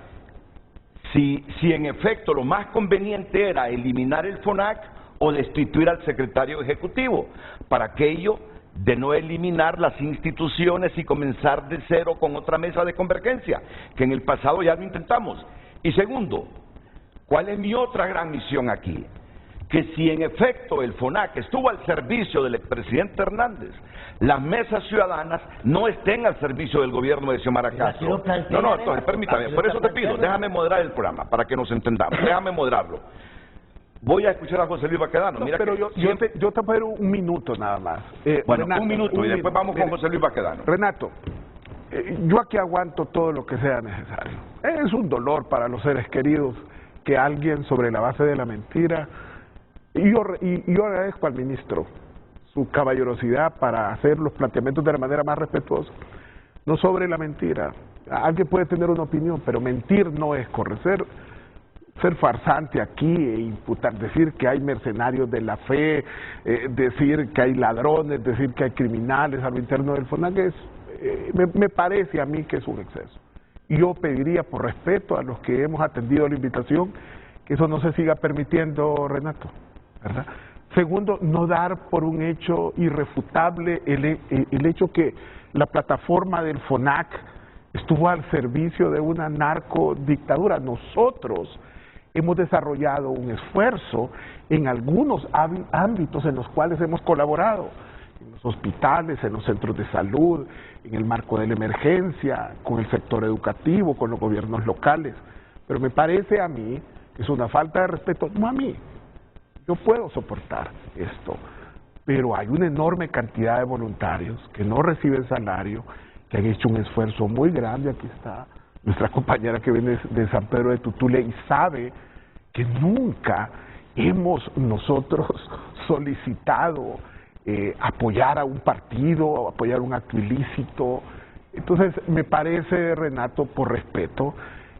si en efecto lo más conveniente era eliminar el FONAC o destituir al secretario ejecutivo, para aquello de no eliminar las instituciones y comenzar de cero con otra mesa de convergencia, que en el pasado ya lo intentamos. Y segundo, ¿cuál es mi otra gran misión aquí? Que si en efecto el FONAC estuvo al servicio del expresidente Hernández, las mesas ciudadanas no estén al servicio del gobierno de Xiomara Castro. No, entonces permítame, por eso te pido, déjame moderar el programa, para que nos entendamos, déjame moderarlo. Voy a escuchar a José Luis Baquedano. Mira, pero yo te puedo un minuto nada más. Bueno, Renato, un minuto y después vamos con José Luis Baquedano. Renato, yo aquí aguanto todo lo que sea necesario. Es un dolor para los seres queridos que alguien sobre la base de la mentira... Y yo agradezco al ministro su caballerosidad para hacer los planteamientos de la manera más respetuosa, no sobre la mentira. Alguien puede tener una opinión, pero mentir no es correr. Ser farsante aquí e imputar, decir que hay mercenarios de la fe, decir que hay ladrones, decir que hay criminales a lo interno del FONAC, me parece a mí que es un exceso. Y yo pediría, por respeto a los que hemos atendido la invitación, que eso no se siga permitiendo, Renato, ¿verdad? Segundo, no dar por un hecho irrefutable el hecho que la plataforma del FONAC estuvo al servicio de una narcodictadura. Nosotros hemos desarrollado un esfuerzo en algunos ámbitos en los cuales hemos colaborado, en los hospitales, en los centros de salud, en el marco de la emergencia, con el sector educativo, con los gobiernos locales. Pero me parece a mí que es una falta de respeto, no a mí, yo puedo soportar esto, pero hay una enorme cantidad de voluntarios que no reciben salario, que han hecho un esfuerzo muy grande. Aquí está nuestra compañera que viene de San Pedro de Tutule y sabe que nunca hemos nosotros solicitado apoyar a un partido o apoyar un acto ilícito. Entonces me parece, Renato, por respeto,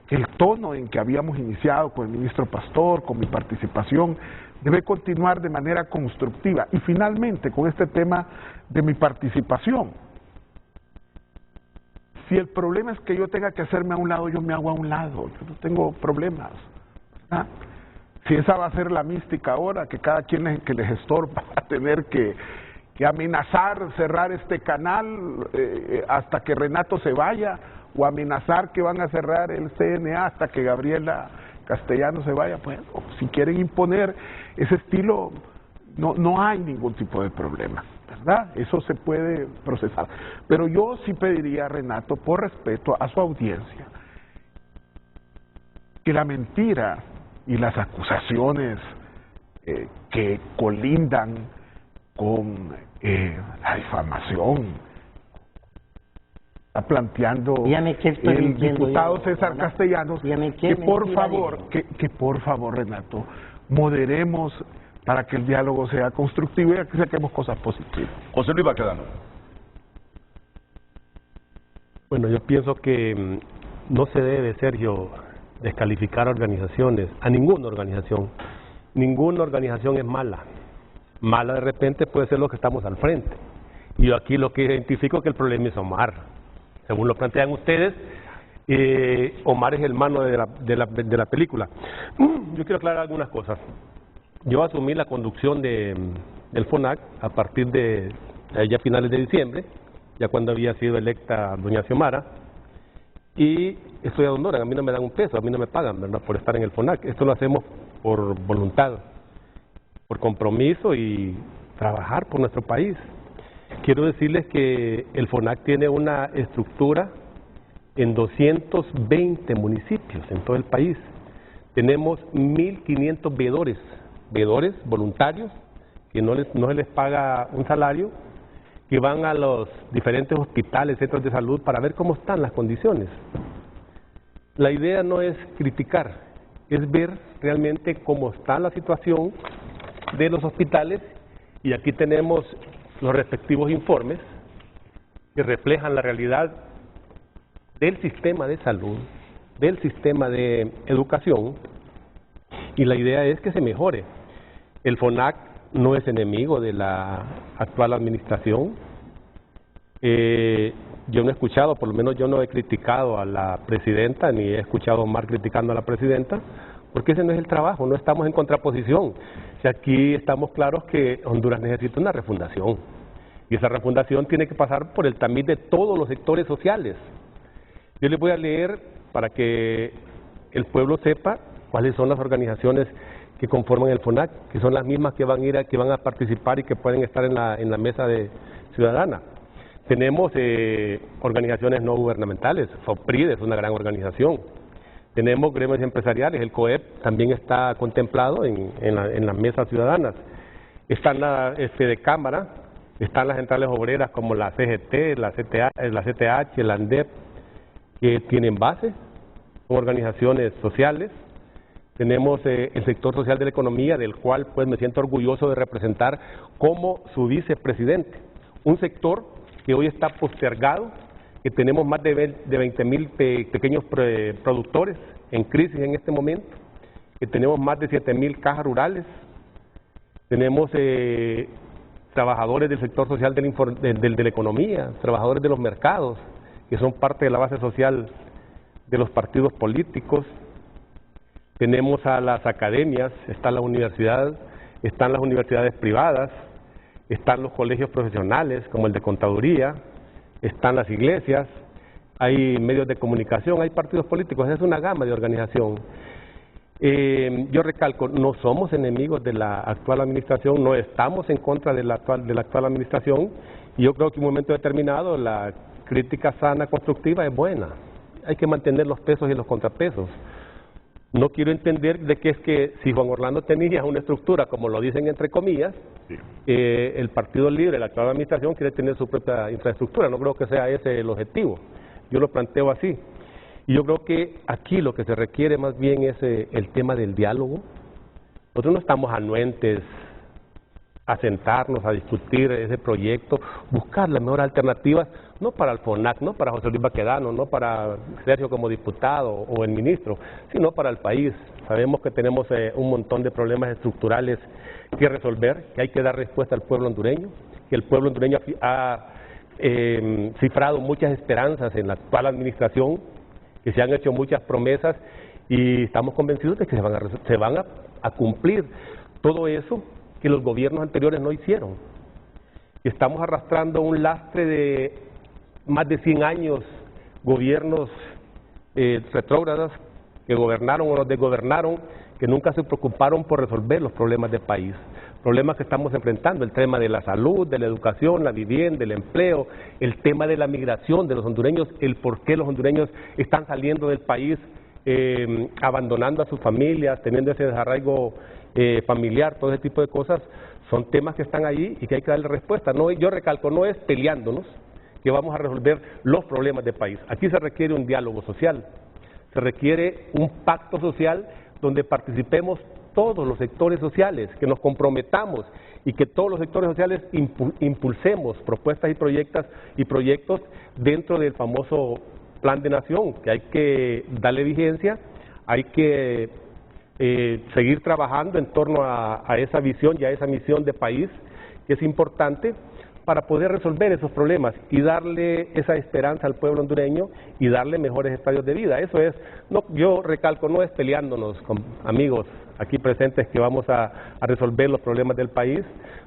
que el tono en que habíamos iniciado con el ministro Pastor, con mi participación, debe continuar de manera constructiva. Y finalmente, con este tema de mi participación, si el problema es que yo tenga que hacerme a un lado, yo me hago a un lado, yo no tengo problemas, ¿verdad? Si esa va a ser la mística ahora, que cada quien que les estorba va a tener que amenazar cerrar este canal hasta que Renato se vaya, o amenazar que van a cerrar el CNA hasta que Gabriela Castellano se vaya, pues, si quieren imponer ese estilo, no hay ningún tipo de problema, ¿verdad? Eso se puede procesar. Pero yo sí pediría a Renato, por respeto a su audiencia, que la mentira y las acusaciones que colindan con la difamación está planteando el diputado César Castellanos, que por favor, Renato, moderemos para que el diálogo sea constructivo y que saquemos cosas positivas. José Luis Baquedano. Bueno, yo pienso que no se debe, Sergio, descalificar a organizaciones, a ninguna organización. Ninguna organización es mala. Mala de repente puede ser lo que estamos al frente. Y yo aquí lo que identifico es que el problema es Omar. Según lo plantean ustedes, Omar es el malo de la película. Yo quiero aclarar algunas cosas. Yo asumí la conducción del FONAC a partir de ya finales de diciembre, ya cuando había sido electa doña Xiomara, y estoy a honor, a mí no me dan un peso, a mí no me pagan, ¿verdad?, por estar en el FONAC. Esto lo hacemos por voluntad, por compromiso y trabajar por nuestro país. Quiero decirles que el FONAC tiene una estructura en 220 municipios en todo el país. Tenemos 1.500 veedores voluntarios que no se les paga un salario, que van a los diferentes hospitales, centros de salud para ver cómo están las condiciones. La idea no es criticar, es ver realmente cómo está la situación de los hospitales, y aquí tenemos los respectivos informes que reflejan la realidad del sistema de salud, del sistema de educación, y la idea es que se mejore. El FONAC no es enemigo de la actual administración. Yo no he escuchado, por lo menos yo no he criticado a la presidenta, ni he escuchado a Omar criticando a la presidenta, porque ese no es el trabajo, no estamos en contraposición. Si aquí estamos claros que Honduras necesita una refundación, y esa refundación tiene que pasar por el tamiz de todos los sectores sociales. Yo les voy a leer para que el pueblo sepa cuáles son las organizaciones que conforman el FONAC, que son las mismas que van a participar y que pueden estar en la mesa de ciudadana. Tenemos organizaciones no gubernamentales, FOPRID es una gran organización. Tenemos gremios empresariales, el COEP también está contemplado en las mesas ciudadanas. Están la Fedecámara, están las centrales obreras como la CGT, la CTH, la ANDEP, que tienen base, son organizaciones sociales. Tenemos el sector social de la economía, del cual pues me siento orgulloso de representar como su vicepresidente. Un sector que hoy está postergado, que tenemos más de 20,000 pequeños productores en crisis en este momento, que tenemos más de 7,000 cajas rurales, tenemos trabajadores del sector social de la economía, trabajadores de los mercados, que son parte de la base social de los partidos políticos. Tenemos a las academias, está la universidad, están las universidades privadas, están los colegios profesionales como el de contaduría, están las iglesias, hay medios de comunicación, hay partidos políticos, es una gama de organización. Yo recalco, no somos enemigos de la actual administración, no estamos en contra de la actual administración, y yo creo que en un momento determinado la crítica sana, constructiva es buena. Hay que mantener los pesos y los contrapesos. No quiero entender de que es que si Juan Orlando tenía una estructura, como lo dicen entre comillas, el Partido Libre, la actual administración, quiere tener su propia infraestructura. No creo que sea ese el objetivo. Yo lo planteo así. Y yo creo que aquí lo que se requiere más bien es el tema del diálogo. Nosotros no estamos anuentes a sentarnos, a discutir ese proyecto, buscar las mejores alternativas, no para el FONAC, no para José Luis Baquedano, no para Sergio como diputado o el ministro, sino para el país. Sabemos que tenemos un montón de problemas estructurales que resolver, que hay que dar respuesta al pueblo hondureño, que el pueblo hondureño ha cifrado muchas esperanzas en la actual administración, que se han hecho muchas promesas y estamos convencidos de que se van a cumplir todo eso que los gobiernos anteriores no hicieron. Estamos arrastrando un lastre de más de 100 años, gobiernos retrógrados que gobernaron o nos desgobernaron, que nunca se preocuparon por resolver los problemas del país. Problemas que estamos enfrentando, el tema de la salud, de la educación, la vivienda, el empleo, el tema de la migración de los hondureños, el por qué los hondureños están saliendo del país, abandonando a sus familias, teniendo ese desarraigo familiar, todo ese tipo de cosas, son temas que están ahí y que hay que darle respuesta. No, yo recalco, no es peleándonos que vamos a resolver los problemas del país. Aquí se requiere un diálogo social, se requiere un pacto social donde participemos todos los sectores sociales, que nos comprometamos y que todos los sectores sociales impulsemos propuestas y proyectos dentro del famoso Plan de Nación, que hay que darle vigencia, hay que seguir trabajando en torno a esa visión y a esa misión de país, que es importante para poder resolver esos problemas y darle esa esperanza al pueblo hondureño y darle mejores estadios de vida. Eso es, no, yo recalco, no es peleándonos con amigos aquí presentes que vamos a resolver los problemas del país,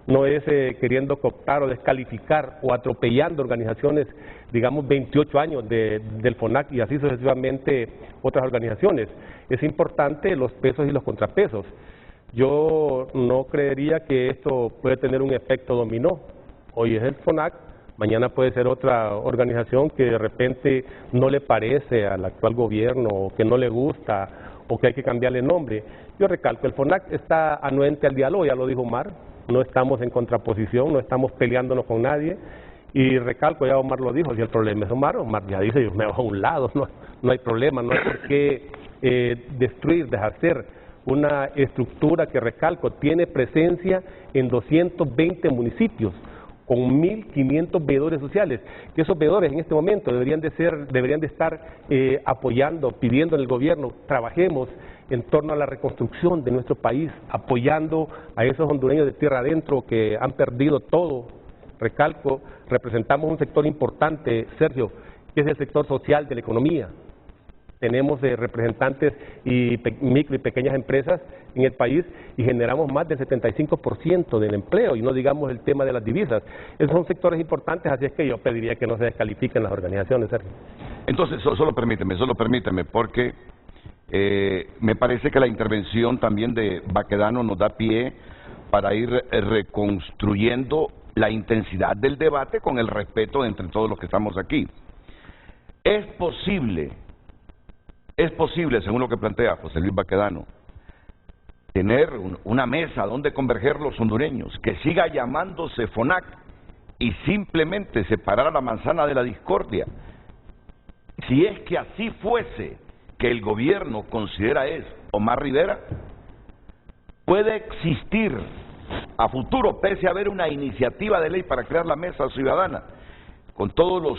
no es queriendo cooptar o descalificar o atropellando organizaciones, digamos 28 años del FONAC y así sucesivamente otras organizaciones. Es importante los pesos y los contrapesos. Yo no creería que esto puede tener un efecto dominó. Hoy es el FONAC, mañana puede ser otra organización que de repente no le parece al actual gobierno o que no le gusta o que hay que cambiarle nombre. Yo recalco, el FONAC está anuente al diálogo, ya lo dijo Omar, no estamos en contraposición, no estamos peleándonos con nadie y recalco, ya Omar lo dijo, si el problema es Omar ya dice, yo me bajo a un lado, no hay problema, no hay por qué destruir, deshacer una estructura que recalco, tiene presencia en 220 municipios, con 1.500 veedores sociales, que esos veedores en este momento deberían de estar apoyando, pidiendo en el gobierno, trabajemos en torno a la reconstrucción de nuestro país, apoyando a esos hondureños de tierra adentro que han perdido todo. Recalco, representamos un sector importante, Sergio, que es el sector social de la economía. Tenemos representantes y micro y pequeñas empresas en el país y generamos más del 75% del empleo y no digamos el tema de las divisas. Esos son sectores importantes, así es que yo pediría que no se descalifiquen las organizaciones, Sergio. Entonces, solo permíteme, porque me parece que la intervención también de Baquedano nos da pie para ir reconstruyendo la intensidad del debate con el respeto entre todos los que estamos aquí. Es posible, según lo que plantea José Luis Baquedano, tener una mesa donde converger los hondureños, que siga llamándose FONAC y simplemente separar a la manzana de la discordia. Si es que así fuese, que el gobierno considera es Omar Rivera, puede existir a futuro, pese a haber una iniciativa de ley para crear la mesa ciudadana, con todos los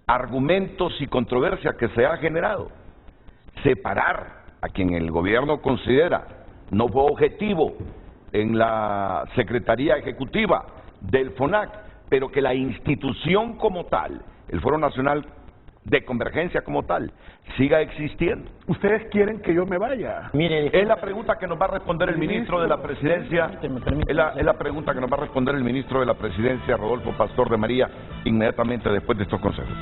argumentos y controversias que se ha generado, separar a quien el gobierno considera no fue objetivo en la Secretaría Ejecutiva del FONAC, pero que la institución como tal, el Foro Nacional de Convergencia como tal, siga existiendo. ¿Ustedes quieren que yo me vaya? Mire, es la pregunta que nos va a responder el ministro de la Presidencia, es la pregunta que nos va a responder el ministro de la Presidencia, Rodolfo Pastor de María, inmediatamente después de estos consejos.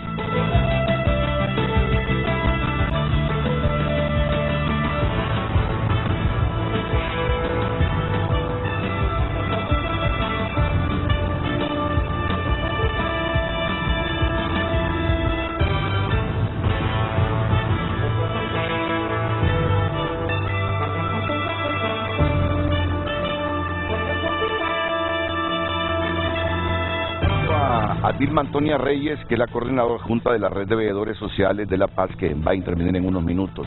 Vilma Antonia Reyes, que es la coordinadora junta de la Red de Veedores Sociales de La Paz, que va a intervenir en unos minutos.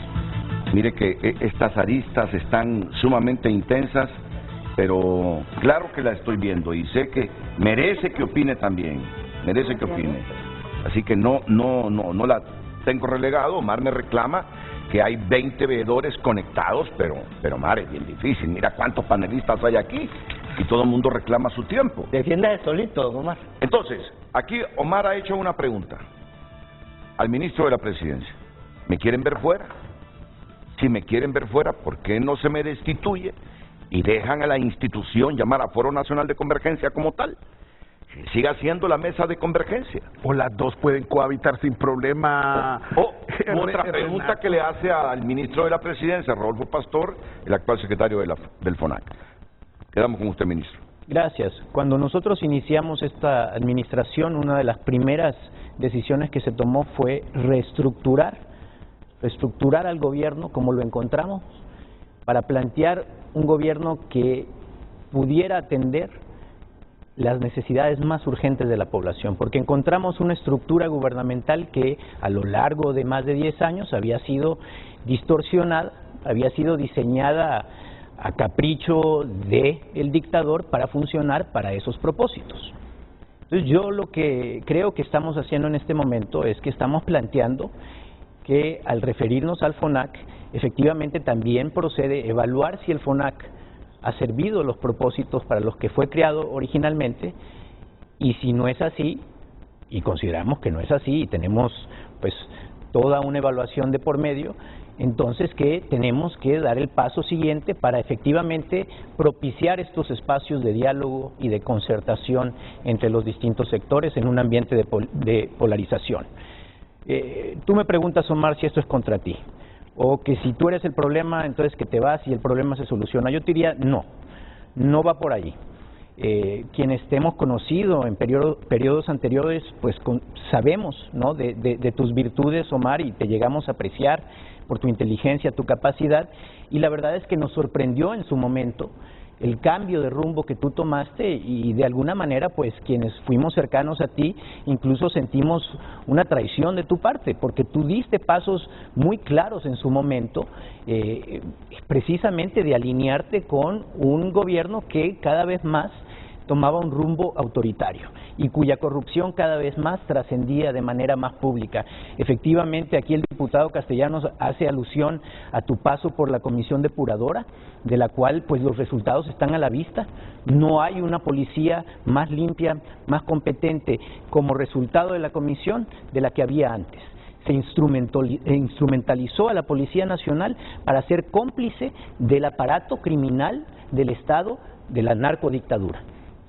Mire que estas aristas están sumamente intensas, pero claro que la estoy viendo y sé que merece que opine también, merece que opine. Así que no la tengo relegado. Omar me reclama que hay 20 veedores conectados, pero Omar, es bien difícil. Mira cuántos panelistas hay aquí y todo el mundo reclama su tiempo. Defiéndase solito, Omar. Entonces, aquí Omar ha hecho una pregunta al ministro de la Presidencia. ¿Me quieren ver fuera? Si me quieren ver fuera, ¿por qué no se me destituye y dejan a la institución llamar a Foro Nacional de Convergencia como tal? Que siga siendo la mesa de convergencia. O las dos pueden cohabitar sin problema. Otra pregunta que le hace al ministro de la Presidencia, Rodolfo Pastor, el actual secretario del FONAC. Quedamos con usted, ministro. Gracias. Cuando nosotros iniciamos esta administración, una de las primeras decisiones que se tomó fue reestructurar al gobierno como lo encontramos, para plantear un gobierno que pudiera atender las necesidades más urgentes de la población, porque encontramos una estructura gubernamental que a lo largo de más de 10 años había sido distorsionada, había sido diseñada a capricho del dictador para funcionar para esos propósitos. Entonces yo lo que creo que estamos haciendo en este momento es que estamos planteando que al referirnos al FONAC, efectivamente también procede evaluar si el FONAC ha servido los propósitos para los que fue creado originalmente, y si no es así, y consideramos que no es así, y tenemos pues toda una evaluación de por medio, entonces que tenemos que dar el paso siguiente para efectivamente propiciar estos espacios de diálogo y de concertación entre los distintos sectores en un ambiente de polarización. Tú me preguntas, Omar, si esto es contra ti, o que si tú eres el problema, entonces que te vas y el problema se soluciona. Yo te diría, no va por ahí. Quienes te hemos conocido en periodos anteriores, pues sabemos, ¿no?, de tus virtudes, Omar, y te llegamos a apreciar por tu inteligencia, tu capacidad, y la verdad es que nos sorprendió en su momento el cambio de rumbo que tú tomaste, y de alguna manera pues quienes fuimos cercanos a ti incluso sentimos una traición de tu parte, porque tú diste pasos muy claros en su momento, precisamente de alinearte con un gobierno que cada vez más tomaba un rumbo autoritario y cuya corrupción cada vez más trascendía de manera más pública. Efectivamente, aquí el diputado Castellanos hace alusión a tu paso por la comisión depuradora, de la cual pues los resultados están a la vista. No hay una policía más limpia, más competente como resultado de la comisión de la que había antes. Se instrumentalizó a la Policía Nacional para ser cómplice del aparato criminal del Estado, de la narcodictadura.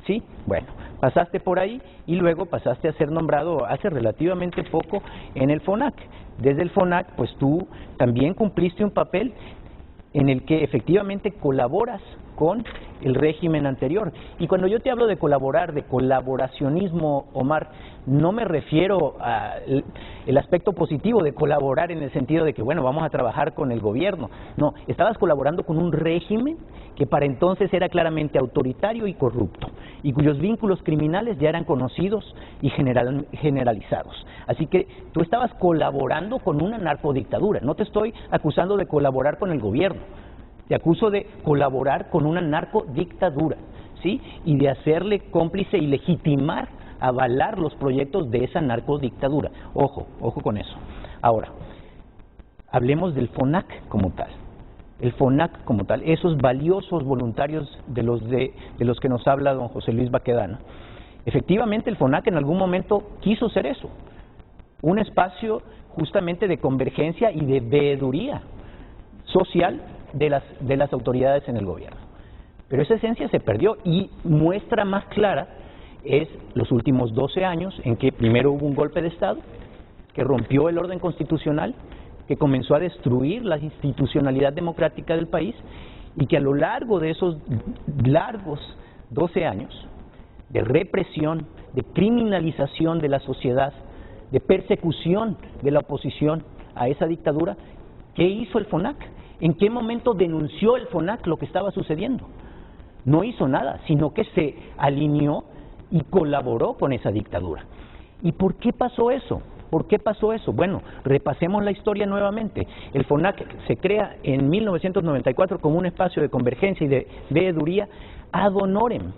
¿Sí? Bueno, pasaste por ahí y luego pasaste a ser nombrado hace relativamente poco en el FONAC. Desde el FONAC, pues tú también cumpliste un papel en el que efectivamente colaboras con el régimen anterior. Y cuando yo te hablo de colaborar, de colaboracionismo, Omar, no me refiero al aspecto positivo de colaborar en el sentido de que, bueno, vamos a trabajar con el gobierno. No, estabas colaborando con un régimen que para entonces era claramente autoritario y corrupto, y cuyos vínculos criminales ya eran conocidos y generalizados. Así que tú estabas colaborando con una narcodictadura. No te estoy acusando de colaborar con el gobierno. Te acuso de colaborar con una narcodictadura, ¿sí? Y de hacerle cómplice y legitimar, avalar los proyectos de esa narcodictadura. Ojo con eso. Ahora, hablemos del FONAC como tal. El FONAC como tal, esos valiosos voluntarios de los que nos habla don José Luis Baquedano. Efectivamente, el FONAC en algún momento quiso ser eso, un espacio justamente de convergencia y de veeduría social de las autoridades en el gobierno. Pero esa esencia se perdió, y muestra más clara es los últimos 12 años en que primero hubo un golpe de Estado que rompió el orden constitucional, que comenzó a destruir la institucionalidad democrática del país, y que a lo largo de esos largos 12 años de represión, de criminalización de la sociedad, de persecución de la oposición a esa dictadura, ¿qué hizo el FONAC? ¿En qué momento denunció el FONAC lo que estaba sucediendo? No hizo nada, sino que se alineó y colaboró con esa dictadura. ¿Y por qué pasó eso? ¿Por qué pasó eso? Bueno, repasemos la historia nuevamente. El FONAC se crea en 1994 como un espacio de convergencia y de veeduría ad honorem.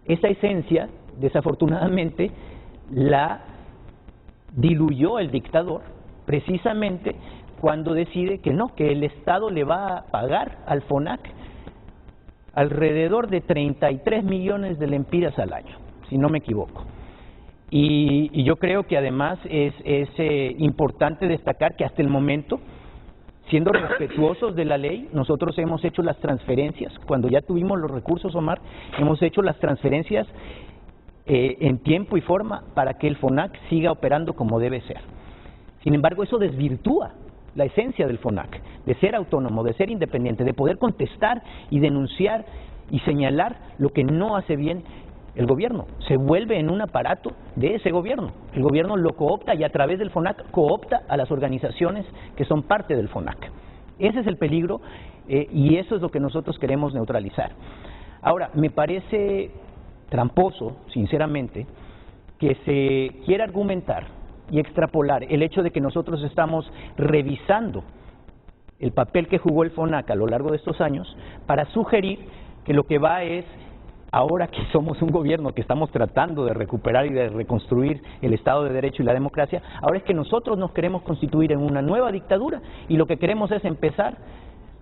Esa esencia, desafortunadamente, la diluyó el dictador precisamente cuando decide que no, que el Estado le va a pagar al FONAC alrededor de 33 millones de lempiras al año, si no me equivoco. Y yo creo que además es importante destacar que hasta el momento, siendo respetuosos de la ley, nosotros hemos hecho las transferencias, cuando ya tuvimos los recursos, Omar, hemos hecho las transferencias en tiempo y forma para que el FONAC siga operando como debe ser. Sin embargo, eso desvirtúa la esencia del FONAC, de ser autónomo, de ser independiente, de poder contestar y denunciar y señalar lo que no hace bien el gobierno. Se vuelve en un aparato de ese gobierno. El gobierno lo coopta y a través del FONAC coopta a las organizaciones que son parte del FONAC. Ese es el peligro y eso es lo que nosotros queremos neutralizar. Ahora, me parece tramposo, sinceramente, que se quiera argumentar y extrapolar el hecho de que nosotros estamos revisando el papel que jugó el FONAC a lo largo de estos años para sugerir que lo que va es, ahora que somos un gobierno que estamos tratando de recuperar y de reconstruir el Estado de Derecho y la democracia, ahora es que nosotros nos queremos constituir en una nueva dictadura y lo que queremos es empezar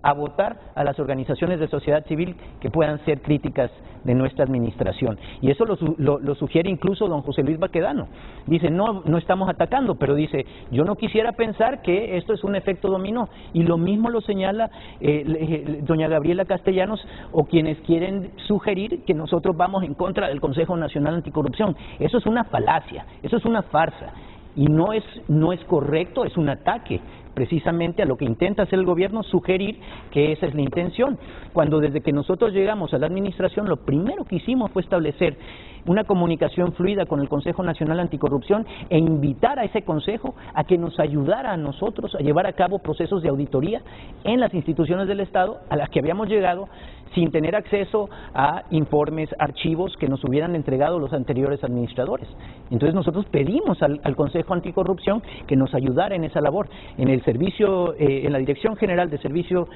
a votar a las organizaciones de sociedad civil que puedan ser críticas de nuestra administración. Y eso lo sugiere incluso don José Luis Baquedano. Dice, no estamos atacando, pero dice, yo no quisiera pensar que esto es un efecto dominó. Y lo mismo lo señala doña Gabriela Castellanos o quienes quieren sugerir que nosotros vamos en contra del Consejo Nacional Anticorrupción. Eso es una falacia, eso es una farsa. Y no es correcto, es un ataque precisamente a lo que intenta hacer el gobierno, sugerir que esa es la intención, cuando desde que nosotros llegamos a la administración lo primero que hicimos fue establecer una comunicación fluida con el Consejo Nacional Anticorrupción e invitar a ese consejo a que nos ayudara a nosotros a llevar a cabo procesos de auditoría en las instituciones del Estado a las que habíamos llegado sin tener acceso a informes, archivos que nos hubieran entregado los anteriores administradores. Entonces nosotros pedimos al Consejo Anticorrupción que nos ayudara en esa labor. En el servicio, en la Dirección General de Servicio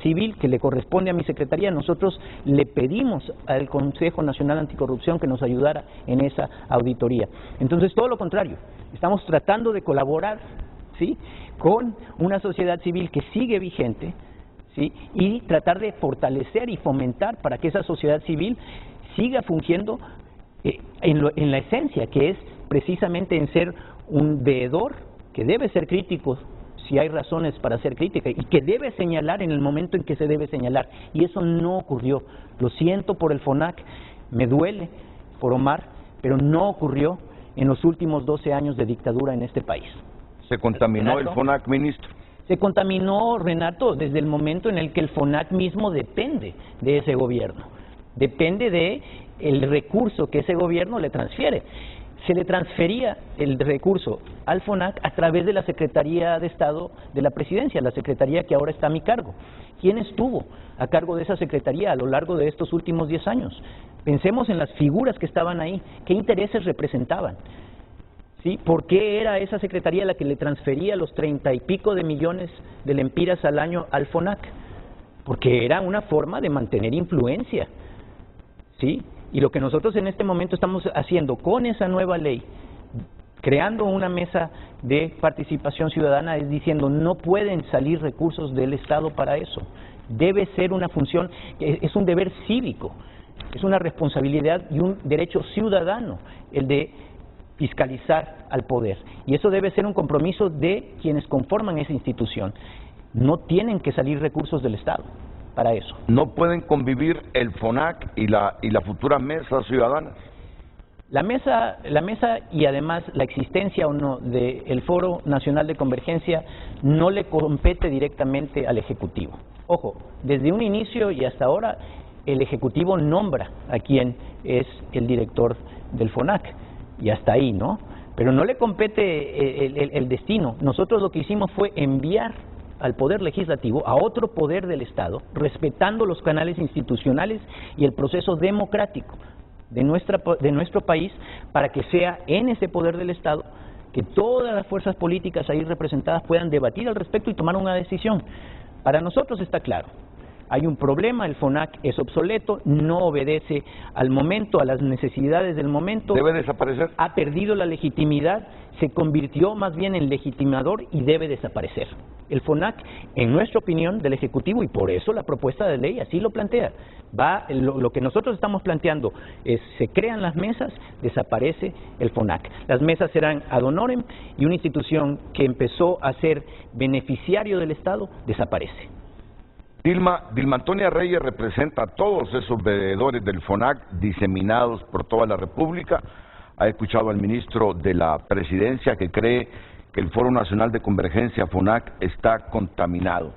Civil, que le corresponde a mi secretaría, nosotros le pedimos al Consejo Nacional Anticorrupción que nos ayudara en esa auditoría. Entonces todo lo contrario, estamos tratando de colaborar, ¿sí?, con una sociedad civil que sigue vigente, ¿sí?, y tratar de fortalecer y fomentar para que esa sociedad civil siga fungiendo en la esencia, que es precisamente en ser un veedor que debe ser crítico si hay razones para ser crítica y que debe señalar en el momento en que se debe señalar. Y eso no ocurrió. Lo siento por el FONAC, me duele por Omar, pero no ocurrió en los últimos 12 años de dictadura en este país. ¿Se contaminó el FONAC, ministro? Se contaminó, Renato, desde el momento en el que el FONAC mismo depende de ese gobierno. Depende de el recurso que ese gobierno le transfiere. Se le transfería el recurso al FONAC a través de la Secretaría de Estado de la Presidencia, la Secretaría que ahora está a mi cargo. ¿Quién estuvo a cargo de esa Secretaría a lo largo de estos últimos 10 años? Pensemos en las figuras que estaban ahí, qué intereses representaban, ¿sí? ¿Por qué era esa Secretaría la que le transfería los 30 y pico de millones de lempiras al año al FONAC? Porque era una forma de mantener influencia, ¿sí? Y lo que nosotros en este momento estamos haciendo con esa nueva ley, creando una mesa de participación ciudadana, es diciendo no pueden salir recursos del Estado para eso. Debe ser una función, es un deber cívico, es una responsabilidad y un derecho ciudadano el de fiscalizar al poder. Y eso debe ser un compromiso de quienes conforman esa institución. No tienen que salir recursos del Estado para eso. ¿No pueden convivir el FONAC y la futura mesa ciudadana? La mesa y además la existencia o no del Foro Nacional de Convergencia no le compete directamente al Ejecutivo. Ojo, desde un inicio y hasta ahora el Ejecutivo nombra a quien es el director del FONAC y hasta ahí, ¿no? Pero no le compete el destino. Nosotros lo que hicimos fue enviar al Poder Legislativo, a otro poder del Estado, respetando los canales institucionales y el proceso democrático de nuestro país para que sea en ese poder del Estado que todas las fuerzas políticas ahí representadas puedan debatir al respecto y tomar una decisión. Para nosotros está claro, hay un problema, el FONAC es obsoleto, no obedece al momento, a las necesidades del momento. ¿Debe desaparecer? Ha perdido la legitimidad, se convirtió más bien en legitimador y debe desaparecer. El FONAC, en nuestra opinión del Ejecutivo, y por eso la propuesta de ley así lo plantea, lo que nosotros estamos planteando es, se crean las mesas, desaparece el FONAC. Las mesas serán ad honorem y una institución que empezó a ser beneficiario del Estado, desaparece. Dilma Antonia Reyes representa a todos esos veedores del FONAC diseminados por toda la República. Ha escuchado al ministro de la Presidencia que cree que el Foro Nacional de Convergencia FONAC está contaminado.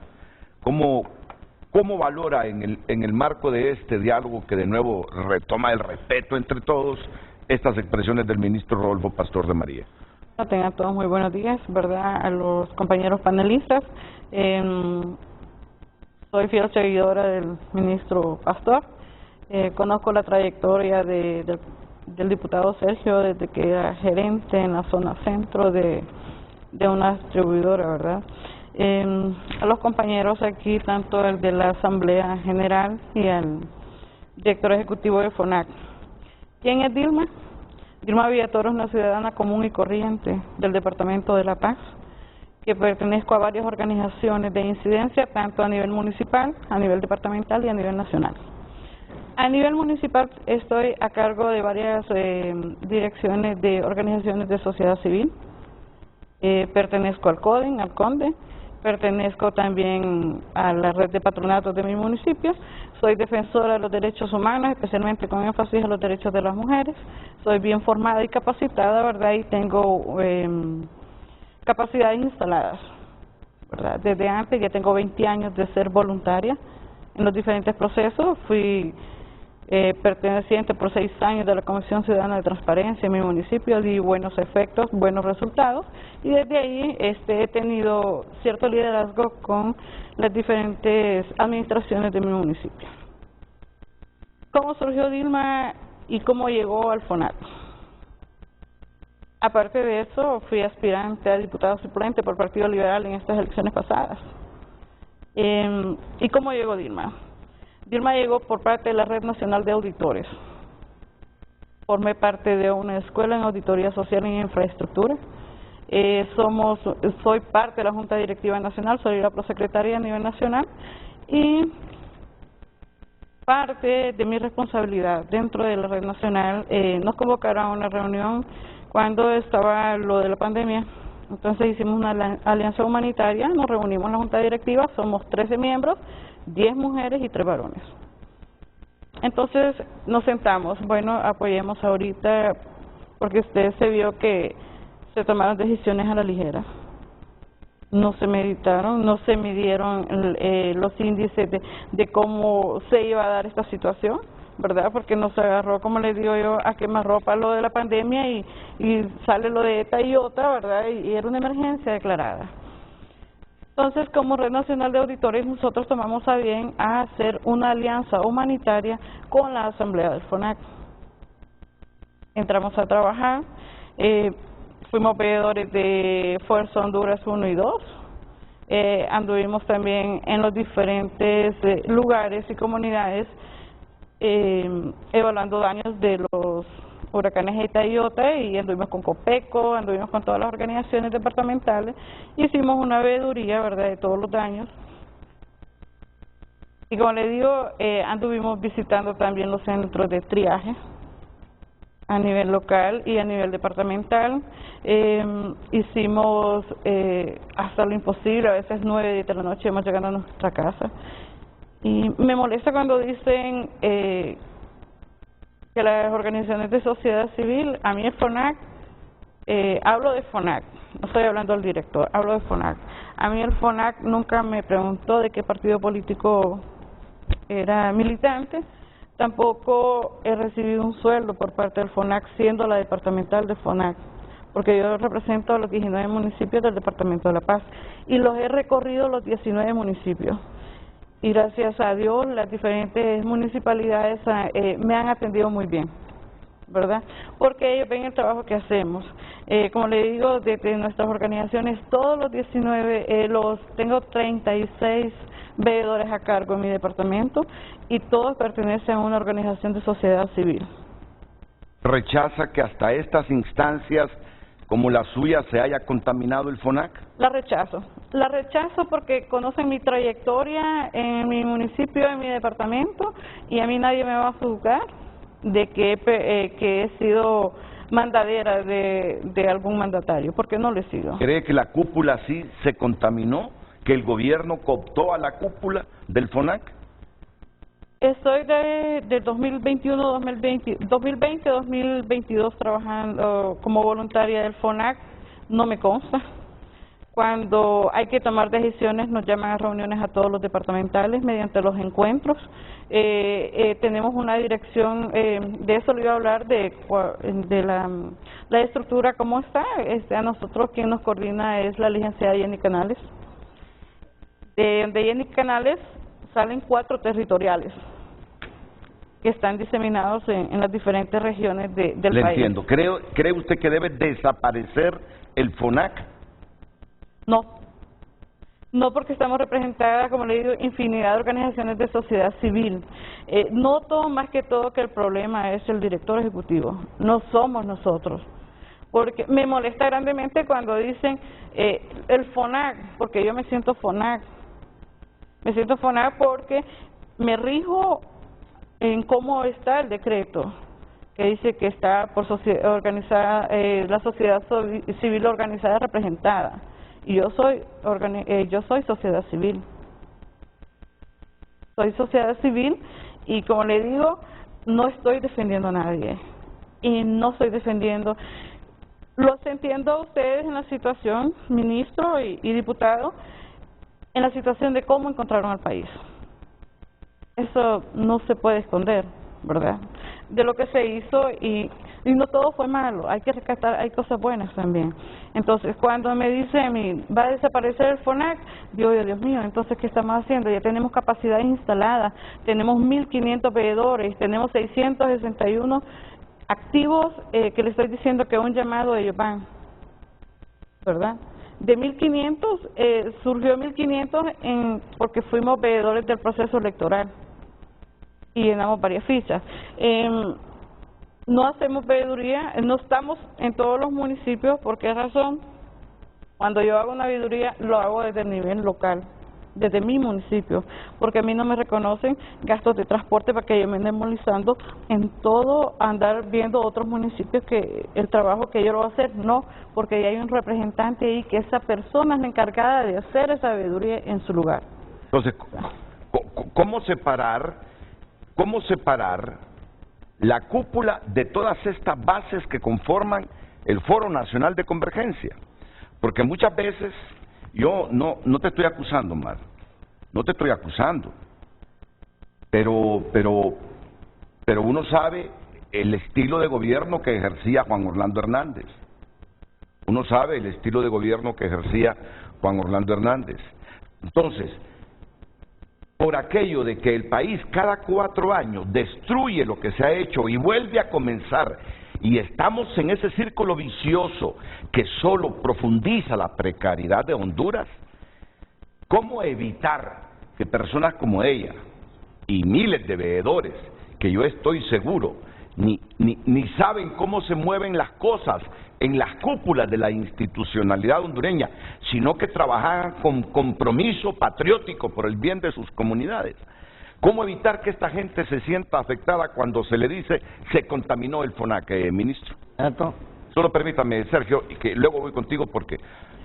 ¿Cómo valora en el marco de este diálogo que de nuevo retoma el respeto entre todos estas expresiones del ministro Rodolfo Pastor de María? Tengan todos muy buenos días, ¿verdad? A los compañeros panelistas. Soy fiel seguidora del ministro Pastor. Conozco la trayectoria del diputado Sergio desde que era gerente en la zona centro de una distribuidora, ¿verdad? A los compañeros aquí, tanto el de la Asamblea General y al director ejecutivo de FONAC. ¿Quién es Dilma? Dilma Villatoro es una ciudadana común y corriente del Departamento de La Paz, que pertenezco a varias organizaciones de incidencia, tanto a nivel municipal, a nivel departamental y a nivel nacional. A nivel municipal estoy a cargo de varias direcciones de organizaciones de sociedad civil. Pertenezco al CODEN, al CONDE, pertenezco también a la red de patronatos de mi municipio, soy defensora de los derechos humanos, especialmente con énfasis a los derechos de las mujeres, soy bien formada y capacitada, ¿verdad? Y tengo capacidades instaladas, ¿verdad? Desde antes, ya tengo 20 años de ser voluntaria en los diferentes procesos, fui perteneciente por 6 años de la Comisión Ciudadana de Transparencia en mi municipio, di buenos efectos, buenos resultados, y desde ahí he tenido cierto liderazgo con las diferentes administraciones de mi municipio. ¿Cómo surgió Dilma y cómo llegó al FONAC? Aparte de eso, fui aspirante a diputado suplente por Partido Liberal en estas elecciones pasadas. ¿Y cómo llegó Dilma? Dilma llegó por parte de la Red Nacional de Auditores. Formé parte de una escuela en auditoría social e infraestructura. Soy parte de la Junta Directiva Nacional, soy la prosecretaria a nivel nacional y parte de mi responsabilidad dentro de la Red Nacional, nos convocaron a una reunión cuando estaba lo de la pandemia. Entonces hicimos una alianza humanitaria, nos reunimos en la Junta Directiva, somos 13 miembros, 10 mujeres y 3 varones. Entonces nos sentamos, bueno, apoyemos ahorita, porque usted se vio que se tomaron decisiones a la ligera. No se meditaron, no se midieron los índices de cómo se iba a dar esta situación, ¿verdad? Porque nos agarró, como les digo yo, a quemarropa lo de la pandemia y sale lo de ETA y OTA, ¿verdad? Y era una emergencia declarada. Entonces, como Red Nacional de Auditores, nosotros tomamos a bien a hacer una alianza humanitaria con la Asamblea del FONAC. Entramos a trabajar, fuimos veedores de Fuerza Honduras 1 y 2, anduvimos también en los diferentes lugares y comunidades evaluando daños de los huracanes ETA y OTA, y anduvimos con COPECO, anduvimos con todas las organizaciones departamentales, hicimos una veeduría, ¿verdad?, de todos los daños. Y como le digo, anduvimos visitando también los centros de triaje a nivel local y a nivel departamental. Hicimos hasta lo imposible, a veces 9 de la noche hemos llegado a nuestra casa. Y me molesta cuando dicen que las organizaciones de sociedad civil, a mí el FONAC, hablo de FONAC, no estoy hablando del director, hablo de FONAC. A mí el FONAC nunca me preguntó de qué partido político era militante, tampoco he recibido un sueldo por parte del FONAC siendo la departamental de FONAC, porque yo represento a los 19 municipios del Departamento de La Paz y los he recorrido los 19 municipios. Y gracias a Dios las diferentes municipalidades me han atendido muy bien. ¿verdad? Porque ellos ven el trabajo que hacemos. Como le digo, desde nuestras organizaciones, todos los 19, tengo 36 veedores a cargo en mi departamento y todos pertenecen a una organización de sociedad civil. ¿Rechaza que hasta estas instancias como la suya se haya contaminado el FONAC? La rechazo porque conocen mi trayectoria en mi municipio, en mi departamento, y a mí nadie me va a juzgar de que he sido mandadera de algún mandatario, porque no lo he sido. ¿Cree que la cúpula sí se contaminó? ¿Que el gobierno cooptó a la cúpula del FONAC? Estoy de 2020-2022 trabajando como voluntaria del FONAC, no me consta. Cuando hay que tomar decisiones nos llaman a reuniones a todos los departamentales mediante los encuentros. Tenemos una dirección, de eso le iba a hablar, de la estructura, cómo está. A nosotros quien nos coordina es la licenciada Jenny Canales. De Jenny Canales salen 4 territoriales que están diseminados en las diferentes regiones del país. Le entiendo. ¿Cree usted que debe desaparecer el FONAC? No, porque estamos representadas, como le digo, infinidad de organizaciones de sociedad civil. Noto más que todo que el problema es el director ejecutivo, no somos nosotros. Porque me molesta grandemente cuando dicen el FONAC, porque yo me siento FONAC. Me siento FONAC porque me rijo en cómo está el decreto, que dice que está por organizada, la sociedad civil organizada y representada. Y yo soy sociedad civil. Soy sociedad civil y, como le digo, no estoy defendiendo a nadie. Y no estoy defendiendo. Los entiendo a ustedes en la situación, ministro y diputado, en la situación de cómo encontraron al país. Eso no se puede esconder, ¿verdad? De lo que se hizo y no todo fue malo, hay que rescatar, hay cosas buenas también. Entonces, cuando me dicen, va a desaparecer el FONAC, digo, Dios mío, entonces, ¿qué estamos haciendo? Ya tenemos capacidades instaladas, tenemos 1.500 veedores, tenemos 661 activos, que le estoy diciendo que un llamado ellos van, ¿verdad? De 1.500, surgió 1.500 porque fuimos veedores del proceso electoral y llenamos varias fichas. No hacemos veeduría, no estamos en todos los municipios. ¿Por qué razón? Cuando yo hago una veeduría, lo hago desde el nivel local, desde mi municipio, porque a mí no me reconocen gastos de transporte para que yo me ande molestando en todo, andar viendo otros municipios que el trabajo que yo lo voy a hacer, no, porque ya hay un representante ahí que esa persona es la encargada de hacer esa veeduría en su lugar. Entonces, ¿cómo separar la cúpula de todas estas bases que conforman el Foro Nacional de Convergencia? Porque muchas veces, yo no te estoy acusando, Mar, no te estoy acusando, pero uno sabe el estilo de gobierno que ejercía Juan Orlando Hernández. Uno sabe el estilo de gobierno que ejercía Juan Orlando Hernández. Entonces, por aquello de que el país cada 4 años destruye lo que se ha hecho y vuelve a comenzar, y estamos en ese círculo vicioso que solo profundiza la precariedad de Honduras, ¿cómo evitar que personas como ella y miles de veedores, que yo estoy seguro, ni saben cómo se mueven las cosas en las cúpulas de la institucionalidad hondureña, sino que trabajan con compromiso patriótico por el bien de sus comunidades? ¿Cómo evitar que esta gente se sienta afectada cuando se le dice se contaminó el FONAC, ministro? Solo permítame, Sergio, y que luego voy contigo porque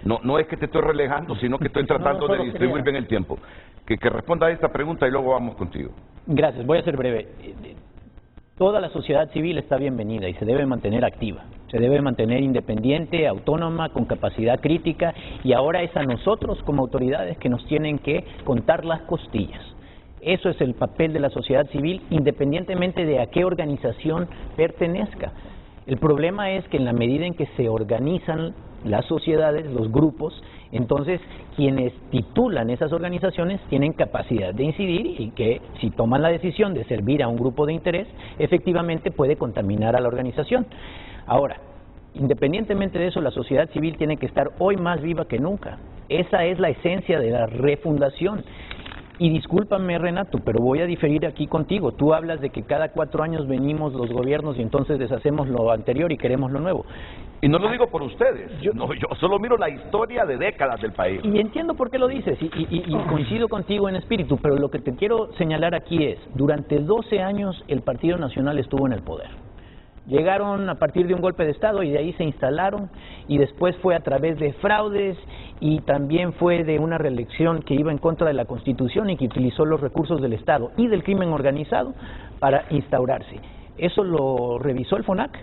no es que te estoy relajando, sino que estoy tratando de distribuir bien el tiempo. Que responda a esta pregunta y luego vamos contigo. Gracias, voy a ser breve. Toda la sociedad civil está bienvenida y se debe mantener activa. Se debe mantener independiente, autónoma, con capacidad crítica, y ahora es a nosotros como autoridades que nos tienen que contar las costillas. Eso es el papel de la sociedad civil, independientemente de a qué organización pertenezca. El problema es que en la medida en que se organizan las sociedades, los grupos. Entonces, quienes titulan esas organizaciones tienen capacidad de incidir y que si toman la decisión de servir a un grupo de interés, efectivamente puede contaminar a la organización. Ahora, independientemente de eso, la sociedad civil tiene que estar hoy más viva que nunca. Esa es la esencia de la refundación. Y discúlpame, Renato, pero voy a diferir aquí contigo. Tú hablas de que cada 4 años venimos los gobiernos y entonces deshacemos lo anterior y queremos lo nuevo. Y no lo digo por ustedes, yo solo miro la historia de décadas del país. Y entiendo por qué lo dices, y coincido contigo en espíritu, pero lo que te quiero señalar aquí es, durante 12 años el Partido Nacional estuvo en el poder. Llegaron a partir de un golpe de Estado y de ahí se instalaron, y después fue a través de fraudes y también fue de una reelección que iba en contra de la Constitución y que utilizó los recursos del Estado y del crimen organizado para instaurarse. Eso lo revisó el FONAC,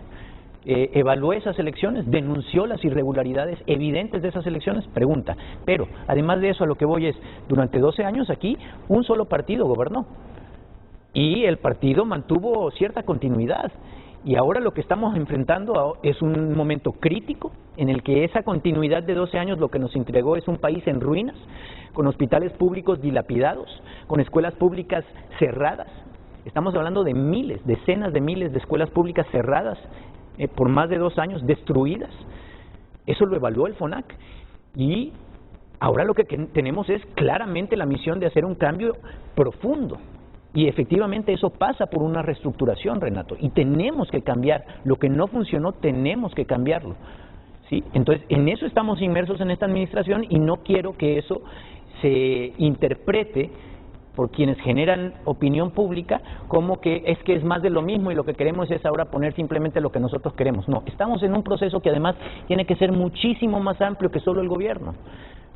evaluó esas elecciones, denunció las irregularidades evidentes de esas elecciones, pregunta. Pero además de eso, a lo que voy es, durante 12 años aquí un solo partido gobernó y el partido mantuvo cierta continuidad. Y ahora lo que estamos enfrentando es un momento crítico en el que esa continuidad de 12 años lo que nos entregó es un país en ruinas, con hospitales públicos dilapidados, con escuelas públicas cerradas. Estamos hablando de miles, decenas de miles de escuelas públicas cerradas por más de 2 años, destruidas. Eso lo evaluó el FONAC. Y ahora lo que tenemos es claramente la misión de hacer un cambio profundo. Y efectivamente eso pasa por una reestructuración, Renato, y tenemos que cambiar. Lo que no funcionó tenemos que cambiarlo, ¿sí? Entonces, en eso estamos inmersos en esta administración y no quiero que eso se interprete por quienes generan opinión pública como que es más de lo mismo y lo que queremos es ahora poner simplemente lo que nosotros queremos. No, estamos en un proceso que además tiene que ser muchísimo más amplio que solo el gobierno.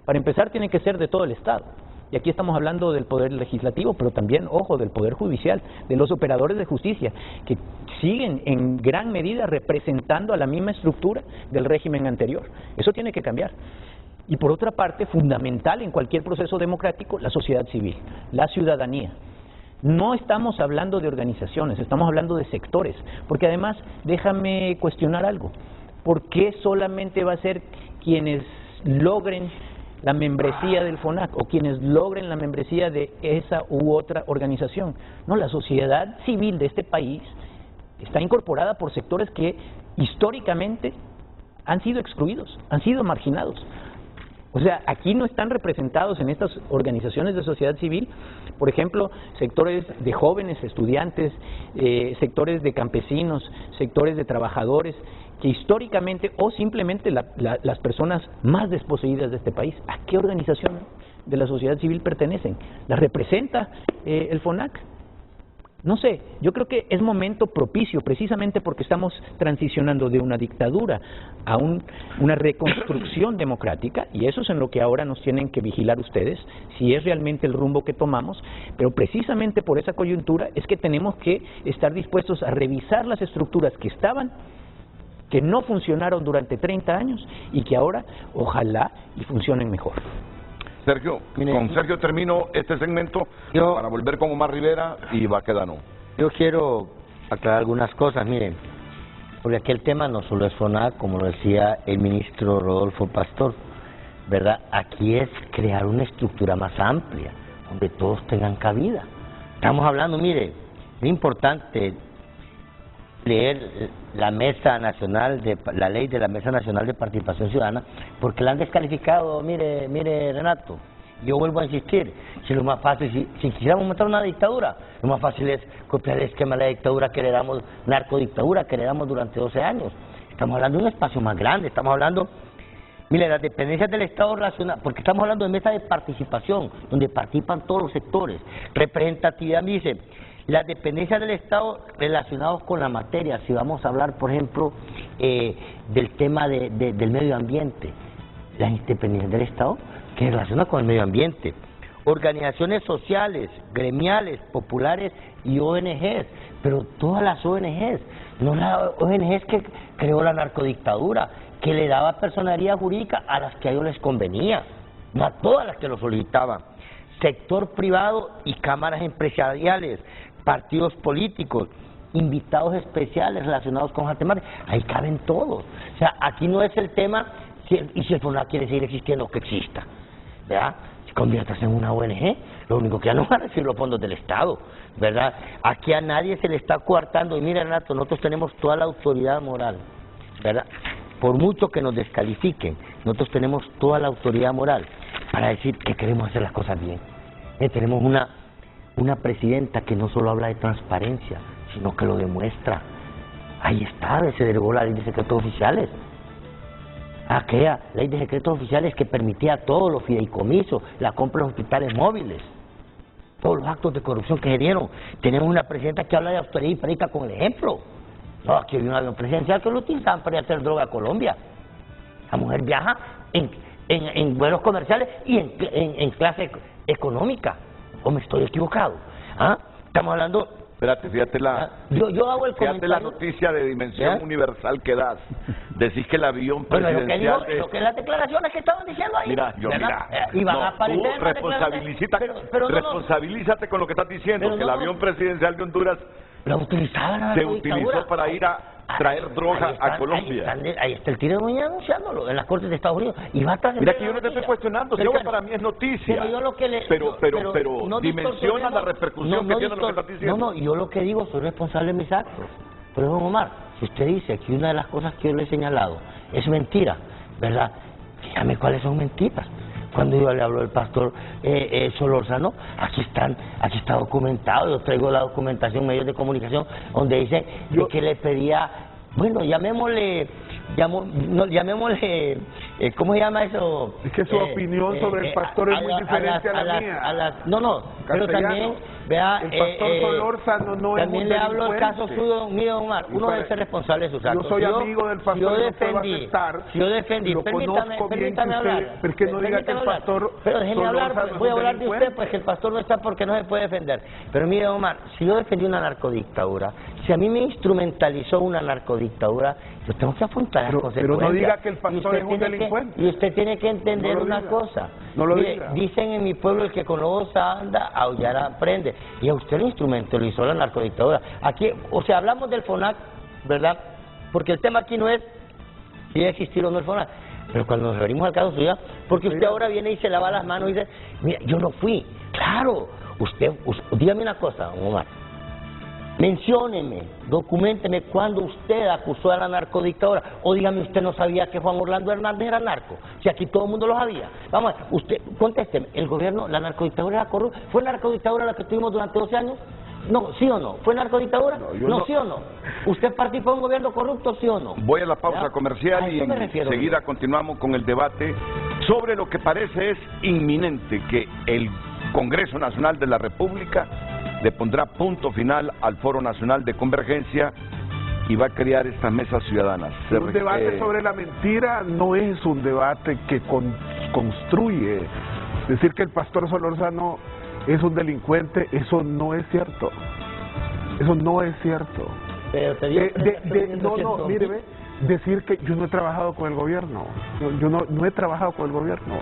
Para empezar, tiene que ser de todo el Estado. Y aquí estamos hablando del Poder Legislativo, pero también, ojo, del Poder Judicial, de los operadores de justicia, que siguen en gran medida representando a la misma estructura del régimen anterior. Eso tiene que cambiar. Y por otra parte, fundamental en cualquier proceso democrático, la sociedad civil, la ciudadanía. No estamos hablando de organizaciones, estamos hablando de sectores, porque además, déjame cuestionar algo. ¿Por qué solamente va a ser quienes logren la membresía del FONAC o quienes logren la membresía de esa u otra organización? No, la sociedad civil de este país está incorporada por sectores que históricamente han sido excluidos, han sido marginados. O sea, aquí no están representados en estas organizaciones de sociedad civil, por ejemplo, sectores de jóvenes, estudiantes, sectores de campesinos, sectores de trabajadores, que históricamente o simplemente las personas más desposeídas de este país. ¿A qué organización de la sociedad civil pertenecen? ¿La representa el FONAC? No sé, yo creo que es momento propicio, precisamente porque estamos transicionando de una dictadura a una reconstrucción democrática, y eso es en lo que ahora nos tienen que vigilar ustedes, si es realmente el rumbo que tomamos, pero precisamente por esa coyuntura es que tenemos que estar dispuestos a revisar las estructuras que que no funcionaron durante 30 años y que ahora ojalá y funcionen mejor. Sergio, con Sergio termino este segmento para volver con Omar Rivera y Baquedano. Yo quiero aclarar algunas cosas, miren, porque aquí el tema no solo es FONAC, como lo decía el ministro Rodolfo Pastor, ¿verdad? Aquí es crear una estructura más amplia, donde todos tengan cabida. Estamos hablando, mire, es importante leer la Mesa Nacional la ley de la Mesa Nacional de Participación Ciudadana, porque la han descalificado. Mire Renato, yo vuelvo a insistir, si lo más fácil, si quisiéramos montar una dictadura, lo más fácil es copiar el esquema de la dictadura que heredamos, narcodictadura que heredamos durante 12 años. Estamos hablando de un espacio más grande, estamos hablando, mire, las dependencias del Estado relacionadas, porque estamos hablando de mesa de participación, donde participan todos los sectores. Representatividad, me dice, las dependencias del Estado relacionadas con la materia. Si vamos a hablar, por ejemplo, del tema del medio ambiente, las dependencias del Estado que se relacionan con el medio ambiente, organizaciones sociales, gremiales, populares y ONGs, pero todas las ONGs, no las ONGs que creó la narcodictadura, que le daba personería jurídica a las que a ellos les convenía, no a todas las que lo solicitaban. Sector privado y cámaras empresariales, partidos políticos, invitados especiales relacionados con la temática, ahí caben todos. O sea, aquí no es el tema Y si el FONAC quiere seguir existiendo, que exista, ¿verdad? Conviértase en una ONG, lo único que ya no van a recibir los fondos del Estado, ¿verdad? Aquí a nadie se le está coartando, y mira, Renato, nosotros tenemos toda la autoridad moral, ¿verdad? Por mucho que nos descalifiquen, nosotros tenemos toda la autoridad moral para decir que queremos hacer las cosas bien. Tenemos una presidenta que no solo habla de transparencia, sino que lo demuestra. Ahí está, se derogó la ley de secretos oficiales. Aquella ley de secretos oficiales que permitía todos los fideicomisos, la compra de hospitales móviles, todos los actos de corrupción que se dieron. Tenemos una presidenta que habla de austeridad y predica con el ejemplo. No, aquí hay un avión presidencial que lo utilizaban para ir a hacer droga a Colombia. La mujer viaja en vuelos comerciales y en clase económica. ¿O me estoy equivocado? ¿Ah? Estamos hablando... Espérate, fíjate yo hago el fíjate la noticia de dimensión universal que das. Decís que el avión presidencial... Bueno, lo que las declaraciones que estaban diciendo ahí... Mira, iban a aparecer tú responsabilízate con lo que estás diciendo, que el avión presidencial de Honduras se utilizó para ir a traer droga a Colombia. Ahí está el tiro de mañana anunciándolo en las Cortes de Estados Unidos. Y va a mira que yo no te estoy cuestionando, si para mí es noticia. Pero dimensiona la repercusión que tiene lo que estás diciendo. No, yo lo que digo, soy responsable de mis actos. Pero don Omar, si usted dice que una de las cosas que yo le he señalado es mentira, ¿verdad? Dígame cuáles son mentiras. Cuando yo le hablo del pastor Solórzano, aquí está documentado, yo traigo la documentación, medios de comunicación, donde dice que le pedía, bueno, llamémosle, ¿cómo se llama eso? Es que su opinión sobre el pastor es muy diferente a la mía. Pero también, vea, el pastor Solórzano no es un también le hablo del caso suyo, mire, Omar, uno debe ser responsable de sus actos. Yo soy amigo del pastor, yo defendí, permítame hablar. Pero que no diga que el pastor... Pero déjeme hablar, voy a hablar de usted, pues que el pastor no está porque no se puede defender. Pero mire, Omar, si yo defendí una narcodictadura, si a mí me instrumentalizó una narcodictadura, yo tengo que afrontar las consecuencias. Pero no diga que el pastor es un delincuente. Y usted tiene que entender una cosa. No lo mire, diga. Dicen en mi pueblo, el que con lobos anda, aullar aprende. Y a usted le instrumentalizó la narcodictadura. Aquí, o sea, hablamos del FONAC, ¿verdad? Porque el tema aquí no es si debe existir o no el FONAC. Pero cuando nos referimos al caso suyo, porque usted ahora viene y se lava las manos y dice, mira, yo no fui. Claro, usted dígame una cosa, Omar. Mencióneme, documenteme cuando usted acusó a la narcodictadura, o dígame usted no sabía que Juan Orlando Hernández era narco, si aquí todo el mundo lo sabía. Vamos a ver, usted, contésteme, ¿el gobierno, la narcodictadura era corrupta? ¿Fue narcodictadura la que tuvimos durante 12 años? No, ¿sí o no? ¿Fue narcodictadura? No, ¿sí o no? ¿Usted participó en un gobierno corrupto, sí o no? Voy a la pausa comercial y enseguida continuamos con el debate sobre lo que parece es inminente, que el Congreso Nacional de la República le pondrá punto final al Foro Nacional de Convergencia y va a crear estas mesas ciudadanas. Un debate sobre la mentira no es un debate que construye. Decir que el pastor Solórzano es un delincuente, eso no es cierto. Eso no es cierto. Pero te digo míreme, decir que yo no he trabajado con el gobierno. Yo no he trabajado con el gobierno.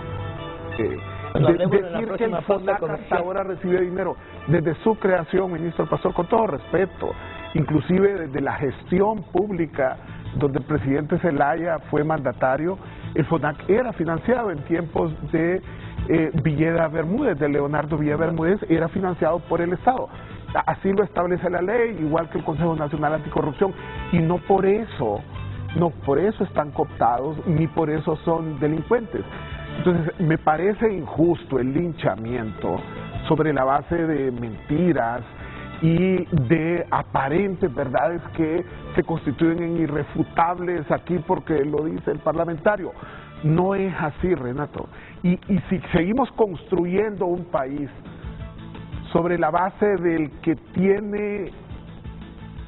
Decir que el FONAC hasta ahora recibe dinero desde su creación, ministro del Pastor, con todo respeto, inclusive desde la gestión pública donde el presidente Zelaya fue mandatario, el FONAC era financiado en tiempos de Villeda Bermúdez, de Leonardo Villeda Bermúdez, era financiado por el Estado. Así lo establece la ley, igual que el Consejo Nacional Anticorrupción, y no por eso están cooptados, ni por eso son delincuentes. Entonces, me parece injusto el linchamiento sobre la base de mentiras y de aparentes verdades que se constituyen en irrefutables aquí porque lo dice el parlamentario. No es así, Renato. Y si seguimos construyendo un país sobre la base del que tiene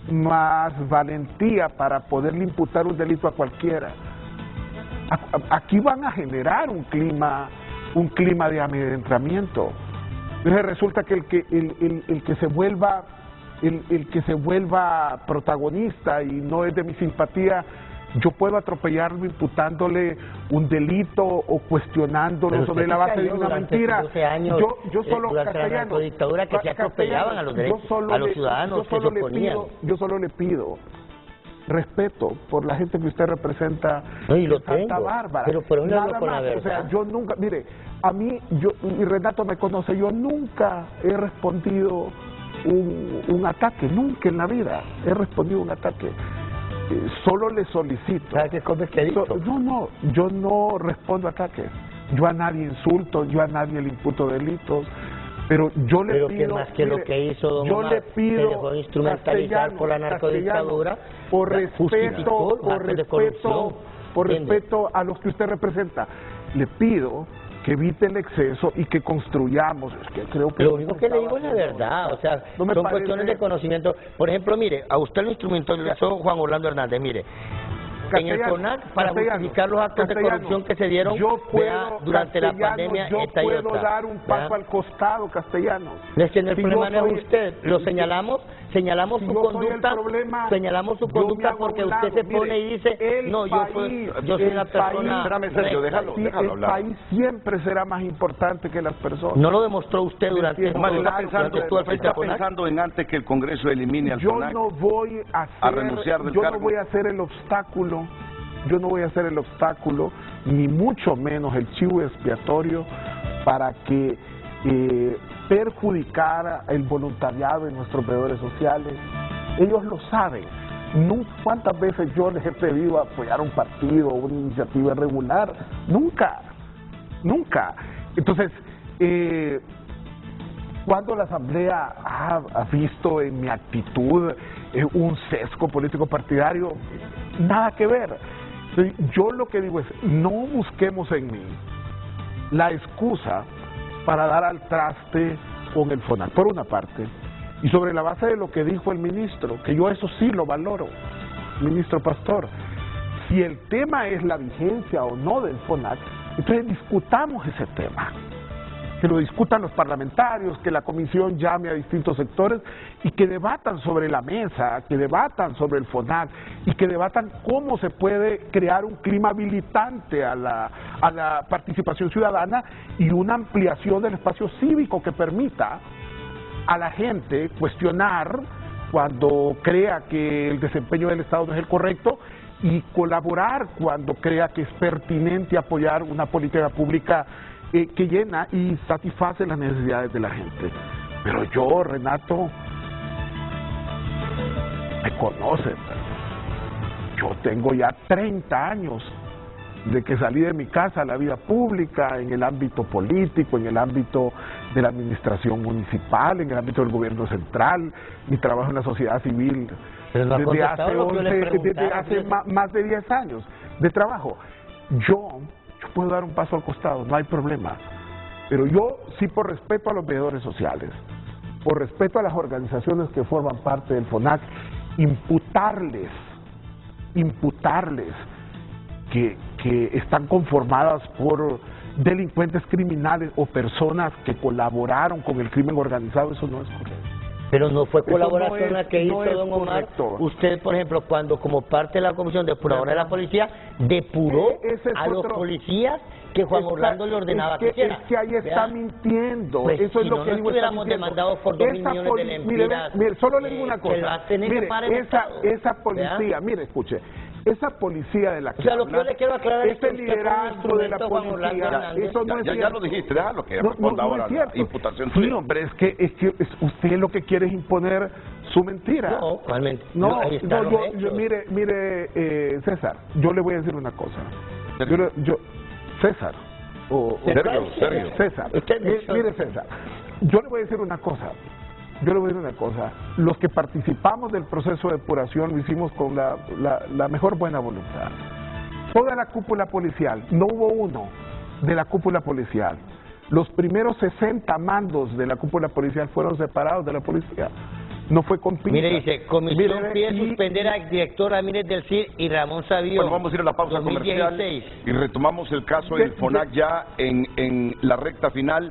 más valentía para poderle imputar un delito a cualquiera, aquí van a generar un clima de amedrentamiento. Entonces resulta que el que se vuelva protagonista y no es de mi simpatía, yo puedo atropellarlo imputándole un delito o cuestionándolo sobre la base de una mentira. Yo solo durante la narcodictadura que se atropellaban a los derechos, a los ciudadanos que se oponían. Yo solo le pido respeto por la gente que usted representa no, y lo en Santa tengo, Bárbara. pero no hablo con la más, verdad. o sea, yo nunca, mire, a mí, y Renato me conoce, yo nunca he respondido un ataque, nunca en la vida he respondido un ataque. Solo le solicito. ¿Sabes qué cosa que dijo? Yo no respondo ataques. Yo a nadie insulto, yo a nadie le imputo delitos. Pero yo le pido... Pero que más que lo que hizo don yo Omar, le pido se dejó instrumentalizar por la narcodictadura, por respeto a los que usted representa. Le pido que evite el exceso y que construyamos. Es que creo que lo único que le digo es la verdad, o sea, son cuestiones de conocimiento. Por ejemplo, mire, a usted lo instrumentalizó Juan Orlando Hernández, mire. En el FONAC, para justificar los actos de corrupción que se dieron durante la pandemia, esta y otra. Yo puedo dar un paso al costado, Castellanos. Es que el problema no es usted, lo señalamos su conducta, porque usted se pone y dice, no, yo soy la persona... Espérame, Sergio, déjalo hablar. El país siempre será más importante que las personas. No lo demostró usted durante está pensando en antes que el Congreso elimine al FONAC. Yo no voy a renunciar del cargo. Yo no voy a hacer el obstáculo. Yo no voy a hacer el obstáculo, ni mucho menos el chivo expiatorio para que perjudicar el voluntariado de nuestros veedores sociales. Ellos lo saben. ¿Cuántas veces yo les he pedido apoyar un partido o una iniciativa irregular? Nunca. Entonces, cuando la Asamblea ha visto en mi actitud un sesgo político partidario, nada que ver. Yo lo que digo es, no busquemos en mí la excusa para dar al traste con el FONAC, por una parte, y sobre la base de lo que dijo el ministro, que yo eso sí lo valoro, ministro Pastor. Si el tema es la vigencia o no del FONAC, entonces discutamos ese tema. Que lo discutan los parlamentarios, que la comisión llame a distintos sectores y que debatan sobre la mesa, que debatan sobre el FONAC y que debatan cómo se puede crear un clima habilitante a la participación ciudadana y una ampliación del espacio cívico que permita a la gente cuestionar cuando crea que el desempeño del Estado no es el correcto y colaborar cuando crea que es pertinente apoyar una política pública que llena y satisface las necesidades de la gente. Pero yo, Renato, me conocen. Yo tengo ya 30 años de que salí de mi casa a la vida pública, en el ámbito político, en el ámbito de la administración municipal, en el ámbito del gobierno central, mi trabajo en la sociedad civil desde hace más de 10 años de trabajo. Yo puedo dar un paso al costado, no hay problema, pero yo sí, por respeto a los veedores sociales, por respeto a las organizaciones que forman parte del FONAC, imputarles que están conformadas por delincuentes criminales o personas que colaboraron con el crimen organizado, eso no es correcto. Pero no fue colaboración la que hizo don Omar. Usted, por ejemplo, cuando como parte de la Comisión Depuradora de la Policía, depuró a los policías que Juan Orlando le ordenaba que hiciera. Es que ahí está mintiendo. Pues eso si es lo no que digo. Estuviéramos demandados por 2 millones de lempiras. Mire, solo le digo una cosa. Mire, esa policía, mire, escuche. Esa policía de la que lo que yo le quiero aclarar es que ese liderazgo de la policía, eso no es cierto. Ya lo dijiste, déjalo que responda ahora la imputación suya. Sí, hombre, es que usted lo que quiere es imponer su mentira. No, ¿cuál No, mire, César, yo le voy a decir una cosa. César, mire, César, yo le voy a decir una cosa. Los que participamos del proceso de depuración lo hicimos con la mejor buena voluntad. Toda la cúpula policial, no hubo uno de la cúpula policial. Los primeros 60 mandos de la cúpula policial fueron separados de la policía. No fue con pinzas. Mire, dice, comisión pide suspender al director Ramírez del CIR y Ramón Sabio. Bueno, vamos a ir a la pausa 2016. Comercial y retomamos el caso del FONAC ya en la recta final.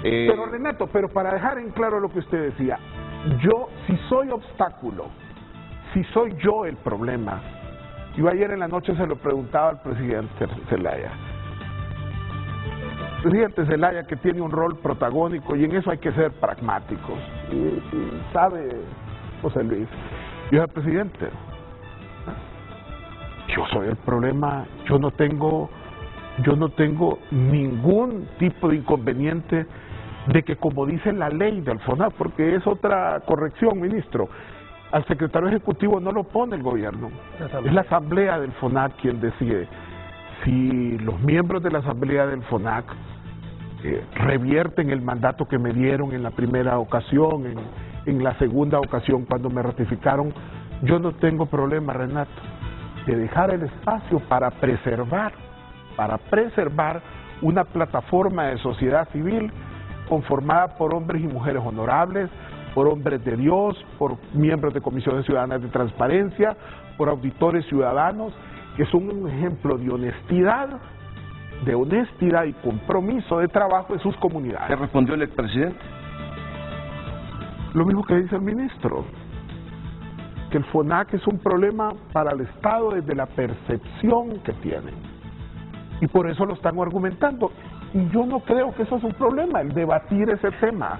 Pero Renato, para dejar en claro lo que usted decía, yo, si soy obstáculo, si soy yo el problema, yo ayer en la noche se lo preguntaba al presidente Zelaya. El presidente Zelaya, que tiene un rol protagónico, y en eso hay que ser pragmáticos, y sabe José Luis, yo dije, presidente, Yo soy el problema, yo no tengo ningún tipo de inconveniente de que, como dice la ley del FONAC, porque es otra corrección, ministro, al secretario ejecutivo no lo pone el gobierno, es la asamblea del FONAC quien decide. Si los miembros de la asamblea del FONAC revierten el mandato que me dieron en la primera ocasión, en la segunda ocasión cuando me ratificaron, yo no tengo problema, Renato, de dejar el espacio para preservar una plataforma de sociedad civil conformada por hombres y mujeres honorables, por hombres de Dios, por miembros de comisiones ciudadanas de transparencia, por auditores ciudadanos, que son un ejemplo de honestidad y compromiso de trabajo en sus comunidades. ¿Qué respondió el expresidente? Lo mismo que dice el ministro, que el FONAC es un problema para el Estado desde la percepción que tienen. Y por eso lo están argumentando. Y yo no creo que eso es un problema, el debatir ese tema,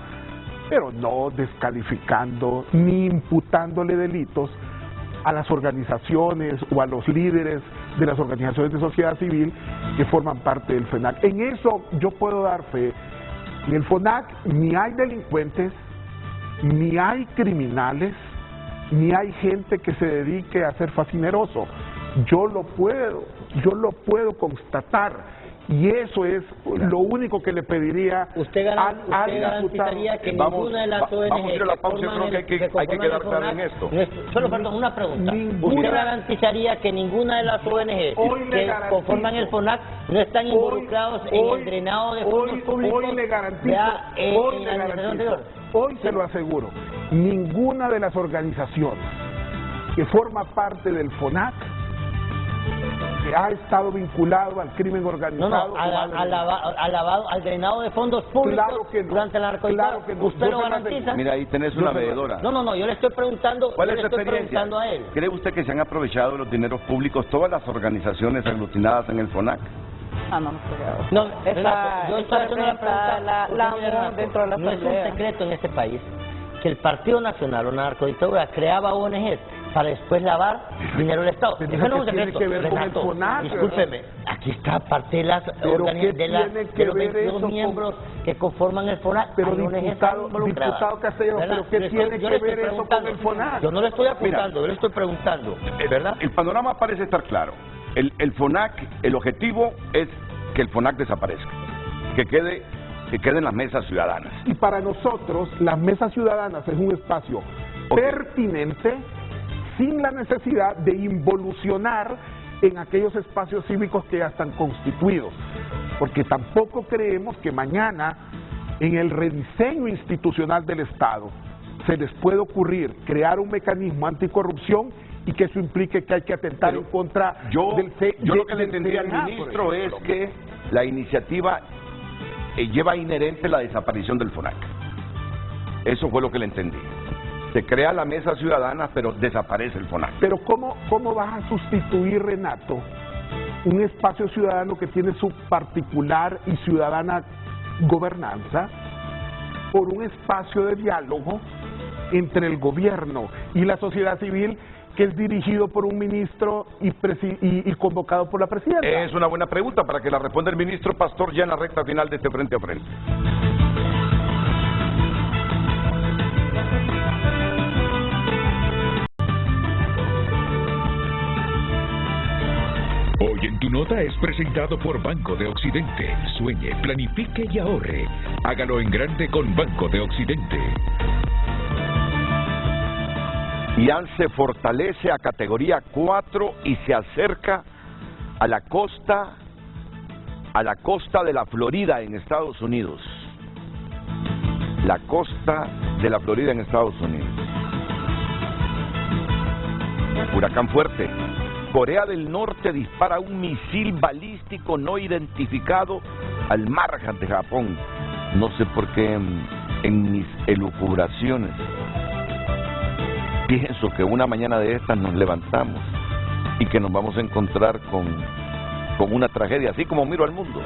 pero no descalificando ni imputándole delitos a las organizaciones o a los líderes de las organizaciones de sociedad civil que forman parte del FONAC. En eso yo puedo dar fe. En el FONAC ni hay delincuentes, ni hay criminales, ni hay gente que se dedique a ser fascineroso. Yo lo puedo constatar. Y eso es lo único que le pediría ¿Usted garantizaría que ninguna de las ONG vamos a ir a la pausa, creo que hay que quedar claro en esto. Solo, perdón, una pregunta. ¿Usted garantizaría que ninguna de las ONG que conforman el FONAC no están involucrados en el drenado de fondos públicos? Hoy se lo aseguro, ninguna de las organizaciones que forma parte del FONAC que ha estado vinculado al crimen organizado, al drenado de fondos públicos durante la narcodictadura. ¿Usted lo garantiza? Mira, ahí tenés una veedora. No, yo le estoy preguntando. ¿Cuál es su experiencia? A él. ¿Cree usted que se han aprovechado los dineros públicos todas las organizaciones aglutinadas en el FONAC? No creo. Yo estoy haciendo la pregunta dentro de la no es un secreto en este país que el Partido Nacional o la narcodictadura creaba ONGs para después lavar dinero del Estado. Eso no es un secreto. Renato, discúlpeme, aquí está parte de los 22 miembros que conforman el FONAC. Pero diputado Castellanos, ¿pero qué tiene que ver eso con el FONAC? Yo no le estoy apuntando, yo le estoy preguntando, ¿verdad? El panorama parece estar claro. El FONAC, el objetivo es que el FONAC desaparezca, que queden las mesas ciudadanas. Y para nosotros, las mesas ciudadanas es un espacio pertinente, sin la necesidad de involucionar en aquellos espacios cívicos que ya están constituidos, porque tampoco creemos que mañana, en el rediseño institucional del Estado, se les puede ocurrir crear un mecanismo anticorrupción y que eso implique que hay que atentar en contra del Yo lo que le entendí al ministro es que la iniciativa lleva inherente la desaparición del FONAC. Eso fue lo que le entendí. Se crea la mesa ciudadana, pero desaparece el FONAC. Pero ¿cómo vas a sustituir, Renato, un espacio ciudadano que tiene su particular y ciudadana gobernanza por un espacio de diálogo entre el gobierno y la sociedad civil que es dirigido por un ministro y convocado por la presidenta? Es una buena pregunta para que la responda el ministro Pastor ya en la recta final de este Frente a Frente. Hoy en Tu Nota es presentado por Banco de Occidente. Sueñe, planifique y ahorre. Hágalo en grande con Banco de Occidente. IAN se fortalece a categoría 4 y se acerca a la costa de la Florida en Estados Unidos. La costa de la Florida en Estados Unidos. Huracán fuerte. Corea del Norte dispara un misil balístico no identificado al mar de Japón. No sé por qué en mis elucubraciones pienso que una mañana de estas nos levantamos y que nos vamos a encontrar con una tragedia, así como miro al mundo.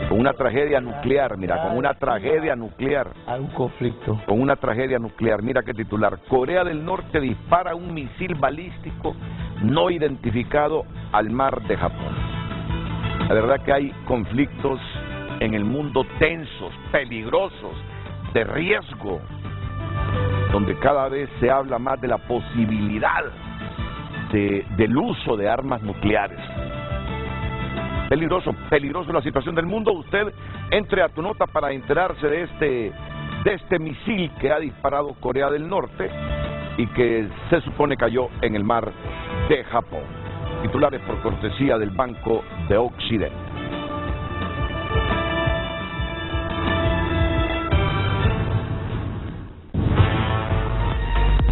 Con una tragedia nuclear, mira, con una tragedia nuclear. Hay un conflicto. Con una tragedia nuclear, mira qué titular. Corea del Norte dispara un misil balístico no identificado al mar de Japón. La verdad que hay conflictos en el mundo tensos, peligrosos, de riesgo, donde cada vez se habla más de la posibilidad del uso de armas nucleares. Peligroso la situación del mundo. Usted entre a tu nota para enterarse de este misil que ha disparado Corea del Norte y que se supone cayó en el mar de Japón. Titulares por cortesía del Banco de Occidente.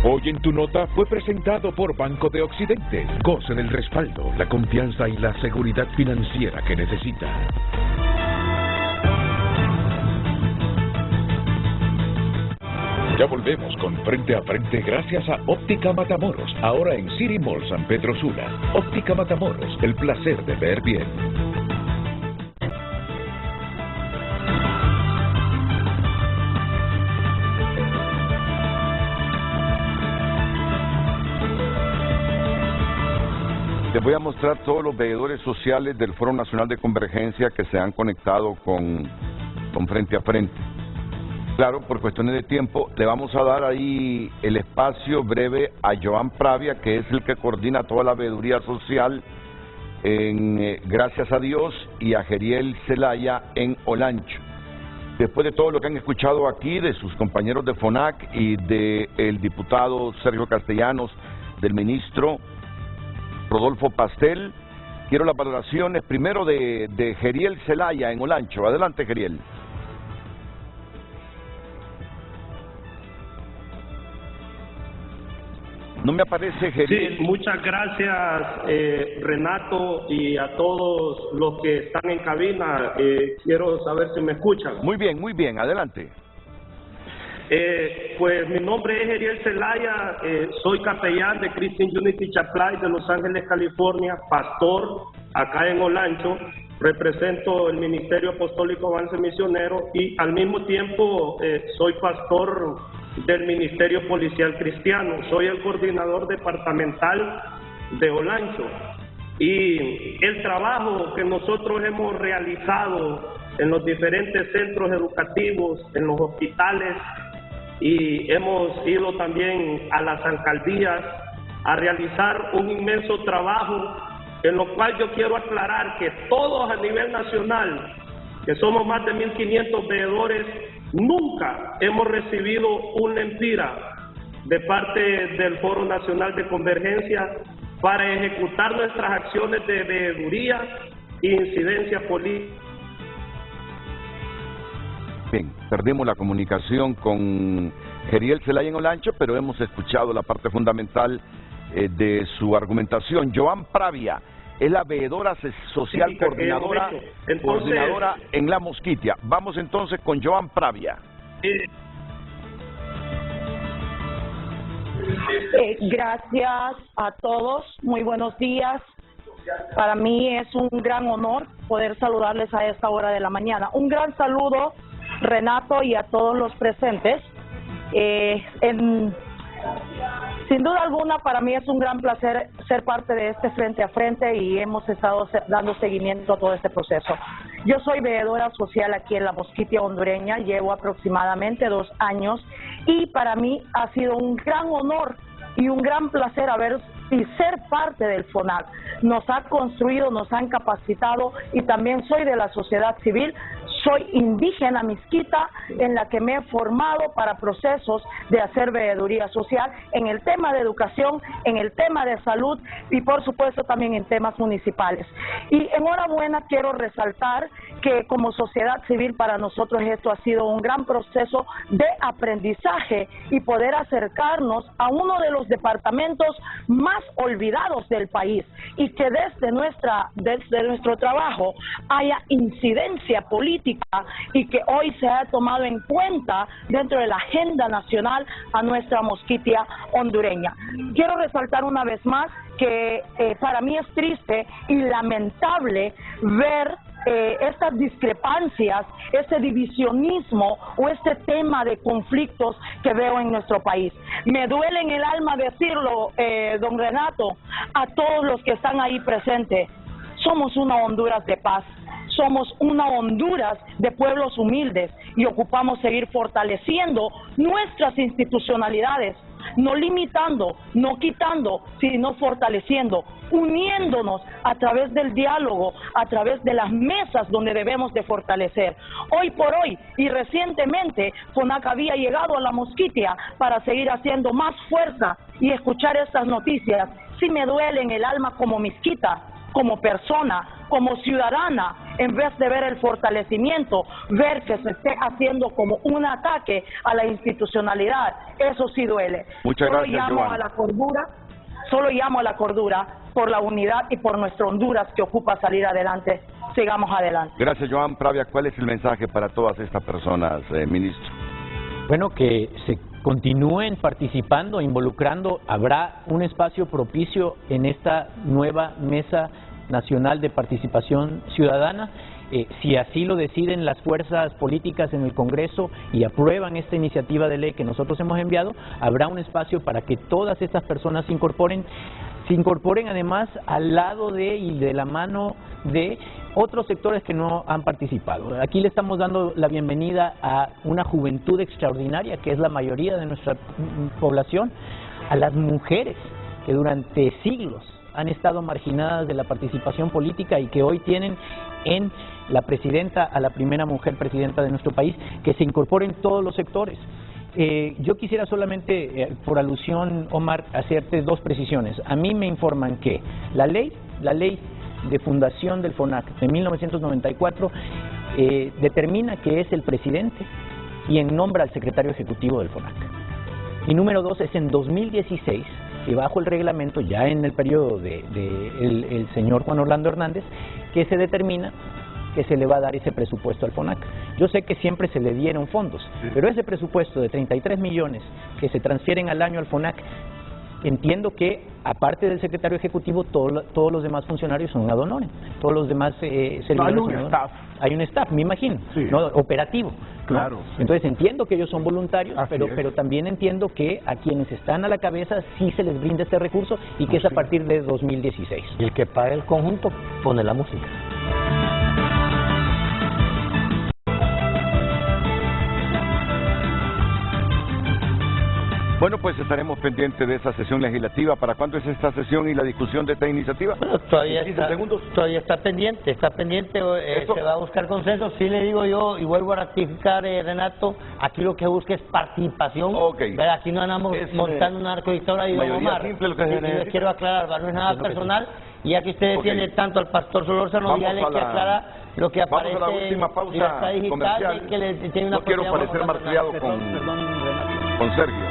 Hoy en tu nota fue presentado por Banco de Occidente. Goce del respaldo, la confianza y la seguridad financiera que necesita. Ya volvemos con Frente a Frente gracias a Óptica Matamoros, ahora en City Mall San Pedro Sula. Óptica Matamoros, el placer de ver bien. Les voy a mostrar todos los veedores sociales del Foro Nacional de Convergencia que se han conectado con Frente a Frente. Claro, por cuestiones de tiempo, le vamos a dar ahí el espacio breve a Joan Pravia, que es el que coordina toda la veeduría social en Gracias a Dios, y a Geriel Zelaya en Olancho. Después de todo lo que han escuchado aquí de sus compañeros de FONAC y del diputado Sergio Castellanos, del ministro Rodolfo Pastel, quiero las valoraciones primero de Geriel Zelaya en Olancho. Adelante, Geriel. No me aparece Geriel. Sí, muchas gracias, Renato, y a todos los que están en cabina. Quiero saber si me escuchan. Muy bien, adelante. Pues mi nombre es Geriel Zelaya, soy capellán de Christian Unity Chapel de Los Ángeles, California, pastor acá en Olancho, represento el Ministerio Apostólico Avance Misionero y al mismo tiempo soy pastor del Ministerio Policial Cristiano, soy el coordinador departamental de Olancho y el trabajo que nosotros hemos realizado en los diferentes centros educativos, en los hospitales, y hemos ido también a las alcaldías a realizar un inmenso trabajo en lo cual yo quiero aclarar que todos a nivel nacional, que somos más de 1.500 veedores, nunca hemos recibido una empira de parte del Foro Nacional de Convergencia para ejecutar nuestras acciones de veeduría e incidencia política. Bien, perdimos la comunicación con Geriel Zelaya en Olancho, pero hemos escuchado la parte fundamental de su argumentación. Joan Pravia es la veedora social coordinadora en La Mosquitia. Vamos entonces con Joan Pravia. Gracias a todos, muy buenos días. Para mí es un gran honor poder saludarles a esta hora de la mañana. Un gran saludo, Renato, y a todos los presentes. Sin duda alguna, para mí es un gran placer ser parte de este Frente a Frente y hemos estado dando seguimiento a todo este proceso. Yo soy veedora social aquí en La Mosquitia hondureña, llevo aproximadamente 2 años y para mí ha sido un gran honor y un gran placer ser parte del FONAC. Nos ha construido, nos han capacitado y también soy de la sociedad civil. Soy indígena misquita en la que me he formado para procesos de hacer veeduría social en el tema de educación, en el tema de salud y por supuesto también en temas municipales. Y enhorabuena, quiero resaltar que como sociedad civil para nosotros esto ha sido un gran proceso de aprendizaje y poder acercarnos a uno de los departamentos más olvidados del país y que desde nuestro trabajo haya incidencia política y que hoy se ha tomado en cuenta dentro de la agenda nacional a nuestra Mosquitia hondureña. Quiero resaltar una vez más que para mí es triste y lamentable ver estas discrepancias, este divisionismo o este tema de conflictos que veo en nuestro país. Me duele en el alma decirlo, don Renato, a todos los que están ahí presentes. Somos una Honduras de paz. Somos una Honduras de pueblos humildes y ocupamos seguir fortaleciendo nuestras institucionalidades, no limitando, no quitando, sino fortaleciendo, uniéndonos a través del diálogo, a través de las mesas donde debemos de fortalecer. Hoy por hoy y recientemente, FONAC había llegado a La Mosquitia para seguir haciendo más fuerza y escuchar estas noticias. Sí me duele en el alma como misquita, como persona, como ciudadana, en vez de ver el fortalecimiento, ver que se esté haciendo como un ataque a la institucionalidad. Eso sí duele. Muchas gracias, Solo llamo a la cordura por la unidad y por nuestra Honduras que ocupa salir adelante. Sigamos adelante. Gracias, Joan Pravia. ¿Cuál es el mensaje para todas estas personas, ministro? Bueno, que se continúen participando, involucrando. Habrá un espacio propicio en esta nueva Mesa Nacional de Participación Ciudadana. Si así lo deciden las fuerzas políticas en el Congreso y aprueban esta iniciativa de ley que nosotros hemos enviado, habrá un espacio para que todas estas personas se incorporen además al lado de y de la mano de otros sectores que no han participado. Aquí le estamos dando la bienvenida a una juventud extraordinaria, que es la mayoría de nuestra población, a las mujeres que durante siglos han estado marginadas de la participación política y que hoy tienen en la presidenta, a la primera mujer presidenta de nuestro país, que se incorporen todos los sectores. Yo quisiera solamente, por alusión, Omar, hacerte dos precisiones. A mí me informan que la ley de fundación del FONAC de 1994 determina que es el presidente quien nombra al secretario ejecutivo del FONAC. Y número dos, es en 2016, que bajo el reglamento, ya en el periodo el señor Juan Orlando Hernández, que se determina que se le va a dar ese presupuesto al FONAC. Yo sé que siempre se le dieron fondos, pero ese presupuesto de 33 millones que se transfieren al año al FONAC, entiendo que, aparte del secretario ejecutivo, todos los demás funcionarios son ad honorem, todos los demás servidores hay un son ad honorem. staff. Hay un staff, me imagino, Sí. ¿no? Operativo, ¿no? Claro, sí. Entonces entiendo que ellos son voluntarios, Así es. pero también entiendo que a quienes están a la cabeza sí se les brinda este recurso y que es a partir de 2016. Y el que paga el conjunto pone la música. Bueno, pues estaremos pendientes de esa sesión legislativa. ¿Para cuándo es esta sesión y la discusión de esta iniciativa? Bueno, todavía 15 está, segundos. todavía está pendiente, se va a buscar consenso. Sí le digo yo, y vuelvo a ratificar, Renato, aquí lo que busca es participación. ¿Verdad? Aquí no andamos montando un arco dictadura y mayoría Omar. simple lo que se Y les necesita. quiero aclarar, no es nada personal, y ya que usted defiende tanto al pastor Solórzano, Vamos dígale a que la- aclara lo que Vamos aparece a la última en pausa Libertad Digital, comercial. que tiene una No quiero propiedad parecer monopasional. malcriado con Sergio.